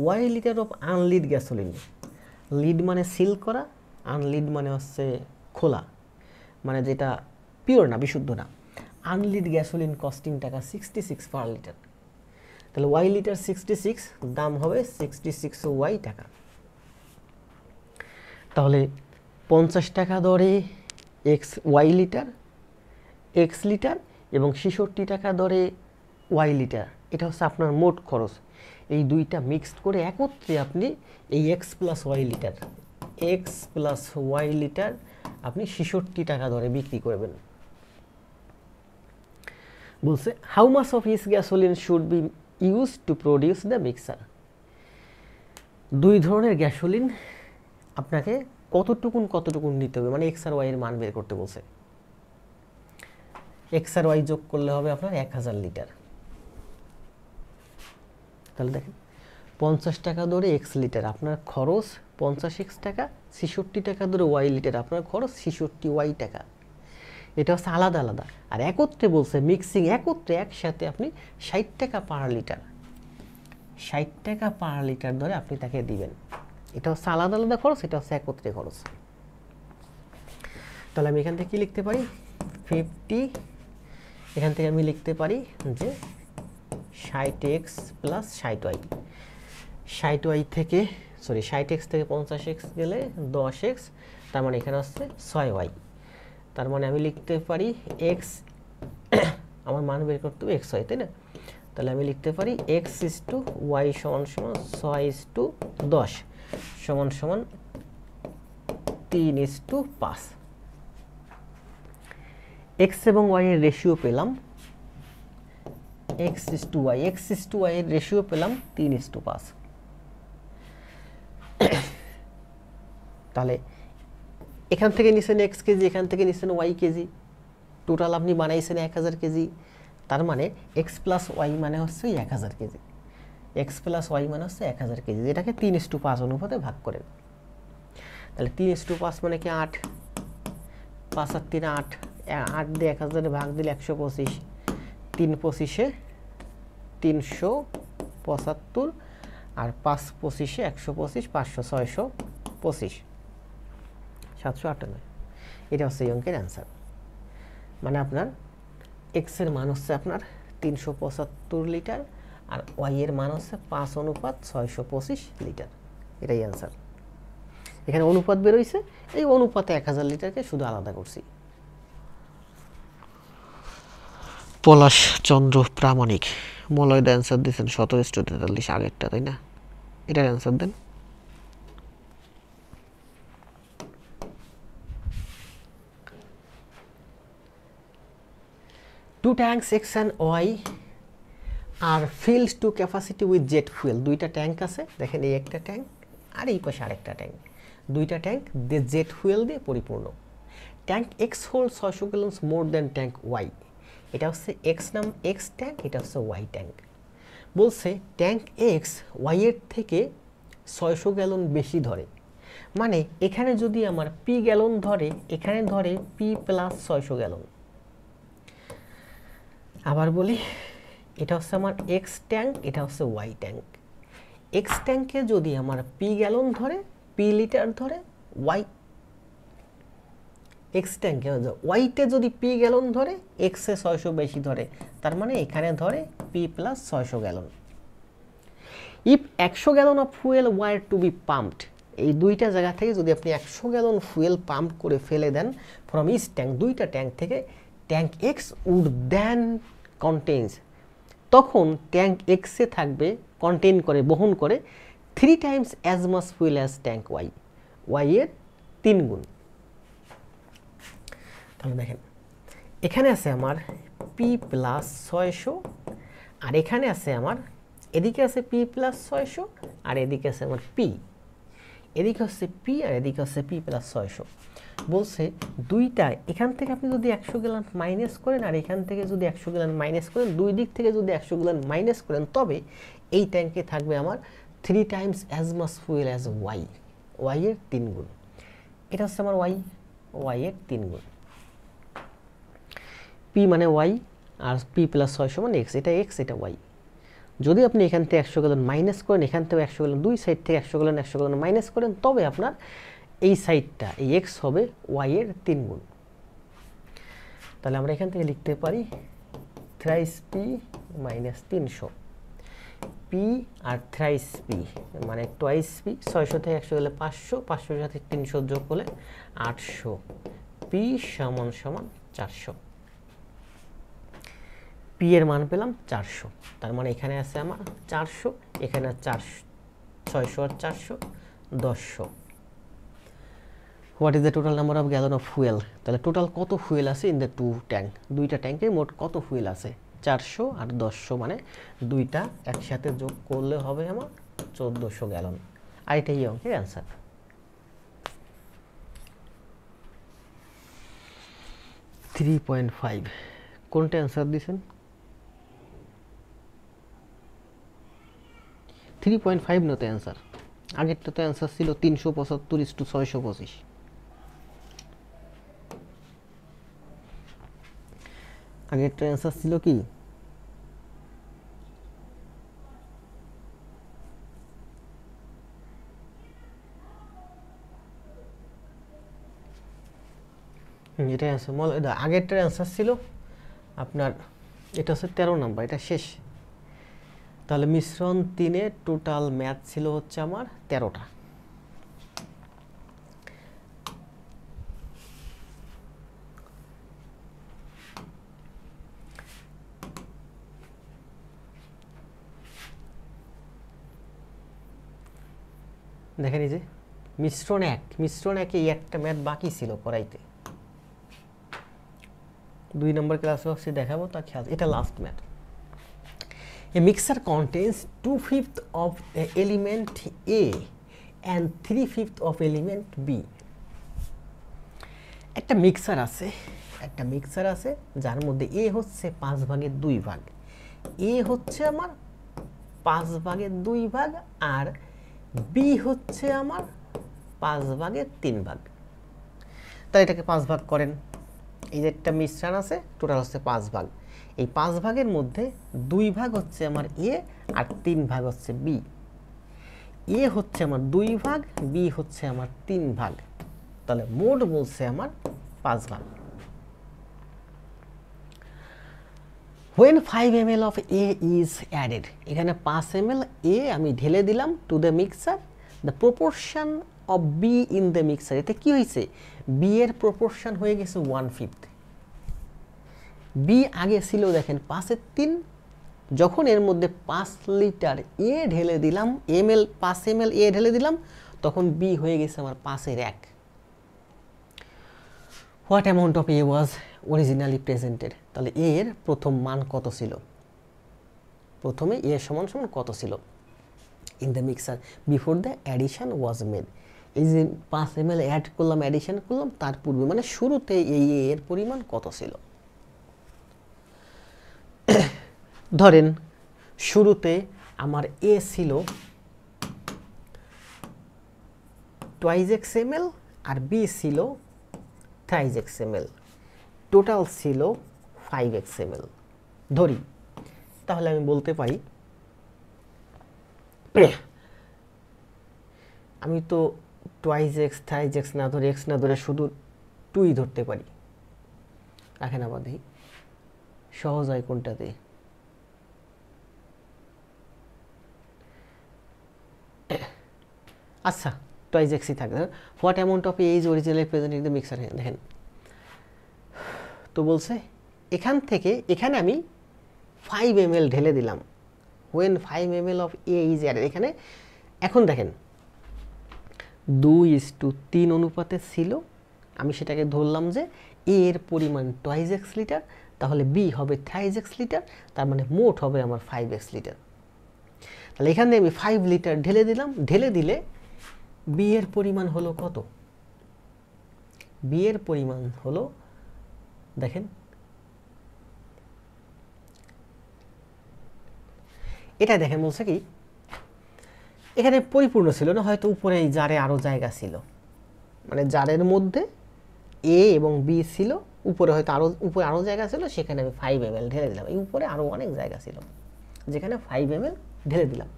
Y litre of unleaded gasoline. Lid মানে সিল করা, আনলিড মানে হচ্ছে খোলা, মানে যেটা পিওর না, বিশুদ্ধ না। আনলিড গ্যাসোলিন কস্টিং টাকা 66 পার লিটার। তাহলে ওয়াই লিটার 66, দাম হবে 66 ওয়াই টাকা। তাহলে 50 টাকা দরে ওয়াই লিটার, এক্স লিটার, এবং 66 টাকা দরে ওয়াই লিটার, এটা হচ্ছে আপনার মোট খরচ। এই দুইটা মিক্সড করে একত্রে আপনি এই এক্স প্লাস ওয়াই লিটার আপনি 66 টাকা দরে বিক্রি করবেন। বলছে how much of is gasoline should be use to produce the mixer. দুই ধরনের গ্যাসোলিন আপনাকে কতটুকুন নিতে হবে, মানে এক্স আর ওয়াই এর মান বের করতে বলছে। এক্স আর ওয়াই যোগ করলে হবে আপনার 1000 লিটার। তাহলে দেখেন 50 টাকা ধরে এক্স লিটার আপনার খরচ 50x টাকা, 66 টাকা ধরে ওয়াই লিটার আপনার খরচ 66 ওয়াই টাকা। এটা হচ্ছে আলাদা আলাদা। আর একত্রে বলছে মিক্সিং, একত্রে একসাথে আপনি 60 টাকা পার লিটার, 60 টাকা পার লিটার ধরে আপনি তাকে দিবেন। এটা হচ্ছে আলাদা আলাদা খরচ, এটা হচ্ছে একত্রে খরচ। তাহলে আমি এখান থেকে কি লিখতে পারি, 50, এখান থেকে আমি লিখতে পারি যে 60x প্লাস 60y, 60y থেকে 60x থেকে 50x গেলে 10x, তার মানে এখানে হচ্ছে 6y। তার মানে আমি লিখতে পারি x, আমার মান বের করতে হবে xy, তাই না? তাহলে আমি লিখতে পারি x is to y সমান 6 is to 10, সমান সমান 3:5। এক্স এবং ওয়াই এর রেশিও পেলাম x:y, x:y এর রেশিও পেলাম 3:5। তাহলে এখান থেকে নিছেন এক্স কেজি, এখান থেকে নিছেন ওয়াই কেজি, টোটাল আপনি বানাইছেন 1000 কেজি। তার মানে এক্স প্লাস ওয়াই মানে হচ্ছে 1000 কেজি, এক্স প্লাস ওয়াই মানে হচ্ছে 1000 কেজি, যেটাকে 3:5 অনুপাতে ভাগ করেন। তাহলে 3:5 মানে কি 8, 5 আর 3 8, 8 দিয়ে 1000 ভাগ দিলে 125, 3×25 375, আর 5×25 125, 500 625, 798। এটা হচ্ছে এই অঙ্কের অ্যান্সার। মানে আপনার এক্স এর মান হচ্ছে আপনার 375 লিটার আর ওয়াই এর মান হচ্ছে 5:625 লিটার। এটাই অ্যান্সার। এখানে অনুপাত বেরোইছে, এই অনুপাতে 1000 লিটারকে শুধু আলাদা করছি। পলাশ চন্দ্র প্রামাণিক মলয় অ্যান্সার দিয়েছেন 17:43 আগেরটা, তাই না? এটার answer then. Two tanks X and Y are filled to capacity with jet fuel. দুইটা ট্যাঙ্ক আছে, দেখেন এই একটা ট্যাঙ্ক আর এই পাশে আরেকটা ট্যাঙ্ক। দুইটা ট্যাঙ্ক দিয়ে জেট ফুয়েল দিয়ে পরিপূর্ণ। Tank X hold 600 gallons more than tank Y. এটা হচ্ছে এক্স ট্যাঙ্ক, এটা হচ্ছে ওয়াই ট্যাঙ্ক। বলছে ট্যাঙ্ক এক্স ওয়াই এর থেকে 600 গ্যালন বেশি ধরে। মানে এখানে যদি আমার পি গ্যালন ধরে, এখানে ধরে পি প্লাস 600 গ্যালন। আবার বলি, এটা হচ্ছে আমার এক্স ট্যাঙ্ক, এটা হচ্ছে ওয়াই ট্যাঙ্ক। এক্স ট্যাঙ্কে যদি আমার পি গ্যালন ধরে, পি লিটার ধরে, ওয়াই এক্স ট্যাঙ্কে ওয়াইতে যদি পি গ্যালন ধরে, এক্সে 600 বেশি ধরে, তার মানে এখানে ধরে P plus 600 gallon. If 100 gallon of fuel were to be pumped, এই দুইটা জায়গা থেকে যদি আপনি 100 গ্যালন ফুয়েল পাম্প করে ফেলে দেন ফ্রম ইচ ট্যাঙ্ক, দুইটা ট্যাঙ্ক থেকে, tank X would then contains, তখন ট্যাঙ্ক এক্সে থাকবে, কন্টেইন করে, বহন করে 3 times as much fuel as tank Y, Y এর 3 গুণ। তাহলে দেখেন এখানে আছে আমার পি প্লাস 600, আর এখানে আছে আমার, এদিকে আছে পি প্লাস 600 আর এদিকে আছে আমার পি, এদিকে হচ্ছে পি আর এদিকে হচ্ছে পি প্লাস 600। বলছে দুইটা, এখান থেকে আপনি যদি 100 গ্যালন মাইনাস করেন আর এখান থেকে যদি 100 গ্যালন মাইনাস করেন, দুই দিক থেকে যদি 100 গ্যালন মাইনাস করেন, তবে এই ট্যাঙ্কে থাকবে আমার 3 times as much fuel as Y, Y এর 3 গুণ। এটা হচ্ছে আমার ওয়াই, ওয়াই এর 3 গুণ। পি মানে ওয়াই আর পি প্লাস 600 মানে এক্স, এটা এক্স এটা ওয়াই। যদি আপনি এখান থেকে 100 গ্যালন মাইনাস করেন, এখান থেকে 100 গ্যালন, দুই সাইড থেকে 100 গ্যালন মাইনাস করেন, তবে আপনার এই সাইডটা, এই এক্স হবে ওয়াই এর 3 গুণ। তাহলে আমরা এখান থেকে লিখতে পারি thrice P minus 300, P R thrice P মানে টোয়াইস পি, 600 থেকে 100 গেলে 500, 500 সাথে 300 যোগ হলে 800, পি সমান সমান 400। পি এর মান পেলাম 400, তার মানে এখানে আছে আমার 400, এখানে 400, 600 আর 400 1000। What is the total number of gallon of fuel? তাহলে টোটাল কত ফুয়েল আছে ইন দ্য টু ট্যাঙ্ক, দুইটা ট্যাঙ্কে মোট কত ফুয়েল আছে? 400 আর 1000, মানে দুইটা একসাথে যোগ করলে হবে আমার 1400 গ্যালন। আর এটাই অঙ্কের অ্যান্সার। থ্রি 3.5 কোনটা অ্যান্সার দিয়েছেন? 3.5 নতে অ্যান্সার, আগেরটা তো অ্যান্সার ছিল 375:625। আগেরটা অ্যান্সার ছিল কি? এটা অ্যান্সার, আগেরটার অ্যান্সার ছিল আপনার, এটা হচ্ছে 13 নাম্বার, এটা শেষ। তাহলে মিশ্রণ 3-এ টোটাল ম্যাথ ছিল হচ্ছে আমার 13টা। দেখেন এই যে মিশ্রণ একে এই একটা ম্যাথ বাকি ছিল করাইতে, 2 নম্বর ক্লাসে হচ্ছে দেখাবো, তা খেয়াল, এটা last math. A mixture contains 2/5 of the element A and 3/5 of element B. একটা মিক্সার আছে যার মধ্যে A হচ্ছে 5 ভাগের 2 ভাগ, A হচ্ছে আমার 5 ভাগের 2 ভাগ, আর B হচ্ছে আমার 5 ভাগের 3 ভাগ। তাহলে এটাকে 5 ভাগ করেন। এই যে একটা মিশ্রণ আছে, টোটাল হচ্ছে 5 ভাগ। এই 5 ভাগের মধ্যে 2 ভাগ হচ্ছে আমার A আর 3 ভাগ হচ্ছে B। A হচ্ছে আমার 2 ভাগ, B হচ্ছে আমার 3 ভাগ, তাহলে মোট বলছে আমার 5 ভাগ। When 5 ml of A is added, এখানে 5 ml A আমি ঢেলে দিলাম to the mixer, the proportion of B in the mixer, এতে কি হয়েছে, B এর প্রপোর্শন হয়ে গেছে 1/5। B আগে ছিল দেখেন 5-এর 3, যখন এর মধ্যে 5 লিটার A ঢেলে দিলাম, 5 ml A ঢেলে দিলাম, তখন B হয়ে গেছে আমার 5-এর 1। What amount of A was originally presented, তাহলে A এর প্রথম মান কত ছিল, প্রথমে A সমান সমান কত ছিল in the mixer before the addition was made. এই যে 5 ml অ্যাড করলাম, অ্যাডিশন করলাম, তার পূর্বে মানে শুরুতে এই A এর পরিমাণ কত ছিল। ধরেন শুরুতে আমার A ছিল 2x ml আর B ছিল 3x ml, টোটাল ছিল 5x ml ধরি, তাহলে আমি বলতে পারি, আমি তো 2x 3x না ধরে x না ধরে শুধু 2 ধরতে পারি, রাখেন আবার দেখি সহজ হয় কোনটাতে। আচ্ছা 2x থাকে। What amount of A is originally present in the mixer, দেখেন তো বলছে এখান থেকে এখানে আমি 5 ml ঢেলে দিলাম। when 5 ml of A is added, এখানে এখন দেখেন 2:3 অনুপাতে ছিল, আমি সেটাকে ধরলাম যে A এর পরিমাণ 2x লিটার, তাহলে B হবে 3x লিটার, তার মানে মোট হবে আমার 5x লিটার। তাহলে এখানে আমি 5 লিটার ঢেলে দিলাম, ঢেলে দিলে B এর পরিমাণ হলো কত, B এর পরিমাণ হলো দেখেন এটা দেখেন বলছে কি, এখানে পরিপূর্ণ ছিল না, হয়তো উপরে এই জারে আরো জায়গা ছিল, মানে জারের মধ্যে A এবং B ছিল, উপরে হয়তো উপরে আরো জায়গা ছিল, সেখানে আমি 5 ml ঢেলে দিলাম। এই উপরে আরো অনেক জায়গা ছিল যেখানে 5 ml ঢেলে দিলাম।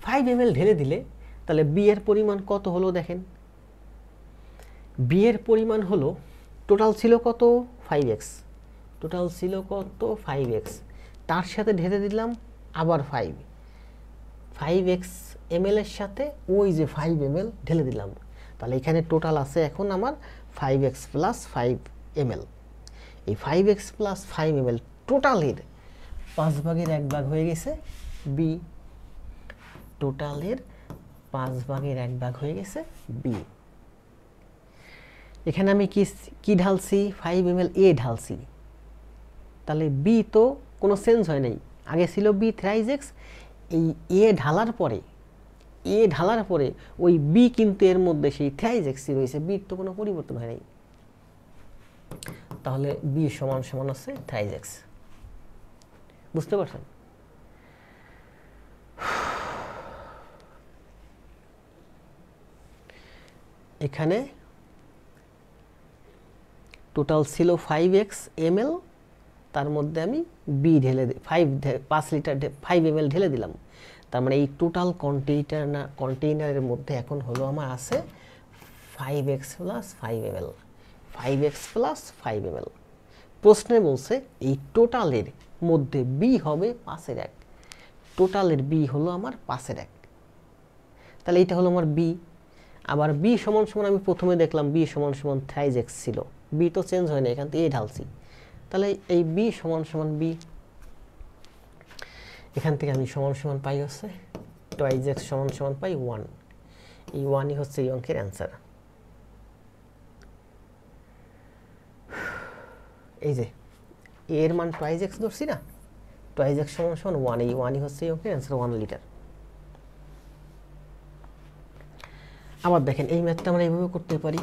5 ml ঢেলে দিলে তাহলে B এর পরিমাণ কত হলো দেখেন, B এর পরিমাণ হলো টোটাল ছিল কত 5x, টোটাল ছিল কত 5x, তার সাথে ঢেলে দিলাম আবার 5x ml এর সাথে ওই যে 5 ml ঢেলে দিলাম, তাহলে এখানে টোটাল আছে এখন আমার 5x প্লাস 5 ml। এই 5x প্লাস 5 ml টোটালের 5 ভাগের 1 ভাগ হয়ে গেছে B, টোটালের 5 ভাগের 1 ভাগ হয়ে গেছে B। এখানে আমি কি ঢালছি, 5 ml A ঢালছি, তাহলে B তো কোনো চেঞ্জ হয় নাই, আগে ছিল B 3x, এই A ঢালার পরে ওই B কিন্তু এর মধ্যে সেই 3x রয়েছে, B তো কোনো পরিবর্তন হয় নাই, তাহলে B সমান সমান আছে 3x। বুঝতে পারছেন? এখানে টোটাল ছিল 5x ml, তার মধ্যে আমি B ঢেলে 5 লিটার 5 ml ঢেলে দিলাম, তার মানে এই টোটাল কন্টেইনারের মধ্যে এখন হলো আমার আছে 5x plus 5 ml, 5x plus 5 ml। প্রশ্নে বলছে এই টোটালের মধ্যে B হবে 5-এর 1, টোটালের B হলো আমার 5-এর 1, তাহলে এইটা হলো আমার B। আবার B সমান সমান আমি প্রথমে দেখলাম B সমান সমান 3x ছিল, B তো চেঞ্জ হয় না, এখান থেকে A ঢালছি, তাহলে এই B সমান সমান B, এখান থেকে আমি সমান সমান পাই হচ্ছে 2x সমান সমান পাই 1, এই ওয়ানই হচ্ছে এই অঙ্কের অ্যান্সার। এই যে এর মান টুয়াইজ এক্স ধরছি না, টুয়াইজ এক্স সমান সমান ওয়ান, এই ওয়ানই হচ্ছে এই অঙ্কের অ্যান্সার, 1 লিটার। আবার দেখেন এই ম্যাথটা আমরা এইভাবে করতে পারি,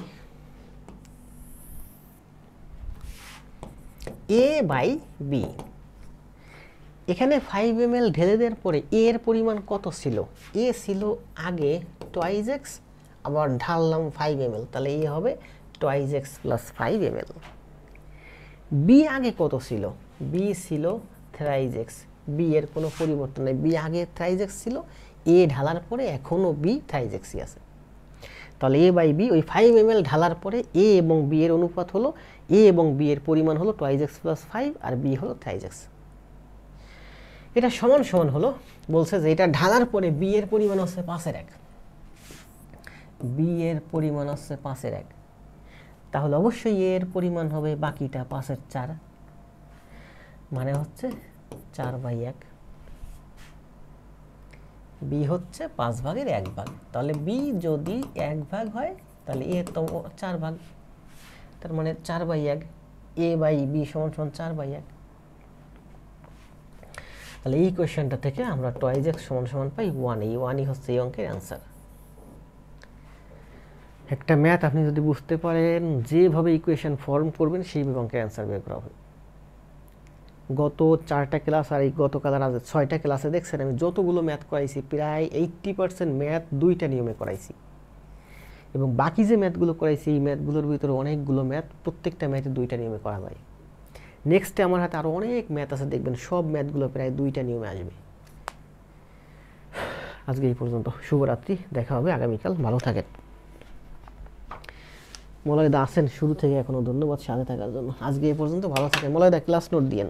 এ বাই বি। এখানে 5 ml ঢেলে দেওয়ার পরে এর পরিমাণ কত ছিল, এ ছিল আগে টুয়াইজ এক্স, আবার ঢাললাম 5 ml, তাহলে এ হবে twice X plus 5 ml। B আগে কত ছিল, বি ছিল থ্রাইজ এক্স, বি এর কোনো পরিবর্তন নেই, বি আগে থ্রাইজ এক্স ছিল, এ ঢালার পরে এখনও বি থ্রাইজ এক্সই আছে। তাহলে এ বাই বি, ওই 5 ml ঢালার পরে এ এবং বি এর অনুপাত হলো, এ এবং বি এর পরিমাণ হলো টুয়াইজ এক্স প্লাস 5 আর বি হলো থ্রাইজ এক্স। এটা সমান সমান হলো, বলছে যে এটা ঢালার পরে বি এর পরিমাণ হচ্ছে 5/1, বি এর পরিমাণ হচ্ছে 5/1, তাহলে অবশ্যই এর পরিমাণ হবে বাকিটা 5/4, মানে হচ্ছে 4/1। বি হচ্ছে 5 ভাগের 1 ভাগ, তাহলে বি যদি 1 ভাগ হয় তাহলে এ তো 4 ভাগ, তার মানে 4/1, এ বাই বি সমান সমান 4/1। তাহলে এই কোয়েশ্চেনটা থেকে আমরা টুয়াইজ এক্স সমান সমান পাই 1, এই 1ই হচ্ছে এই অঙ্কের অ্যান্সার। একটা ম্যাথ আপনি যদি বুঝতে পারেন, যেভাবে ইকুয়েশন ফর্ম করবেন সেইভাবে অঙ্কের অ্যান্সার বের করা হবে। গত 4টা ক্লাস আর এই গতকাল আর আজ 6টা ক্লাসে দেখছেন আমি যতগুলো ম্যাথ করাইছি প্রায় 80% ম্যাথ 2টা নিয়মে করাইছি, এবং বাকি যে ম্যাথগুলো করাইছি এই ম্যাথগুলোর ভিতরে অনেকগুলো ম্যাথ প্রত্যেকটা ম্যাথে 2টা নিয়মে করা যায়। নেক্সটে আমার হাতে আরও অনেক ম্যাথ আছে, দেখবেন সব ম্যাথগুলো প্রায় 2টা নিয়মে আসবে। আজকে এই পর্যন্ত, শুভরাত্রি, দেখা হবে আগামীকাল, ভালো থাকেন। মলয়দা আছেন শুরু থেকে এখনো, ধন্যবাদ সাথে থাকার জন্য। আজকে এই পর্যন্ত, ভালো থাকেন। মলয়দা ক্লাস নোট দিয়েন,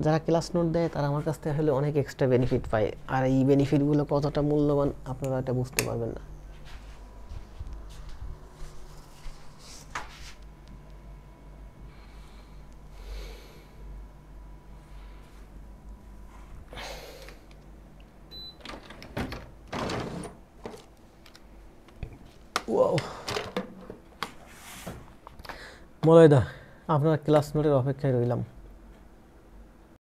যারা ক্লাস নোট দেয় তারা আমার কাছ থেকে আসলে অনেক এক্সট্রা বেনিফিট পায়, আর এই বেনিফিটগুলো কতটা মূল্যবান আপনারা এটা বুঝতে পারবেন না। মলয়দা আপনার ক্লাস নোটের অপেক্ষায় রইলাম।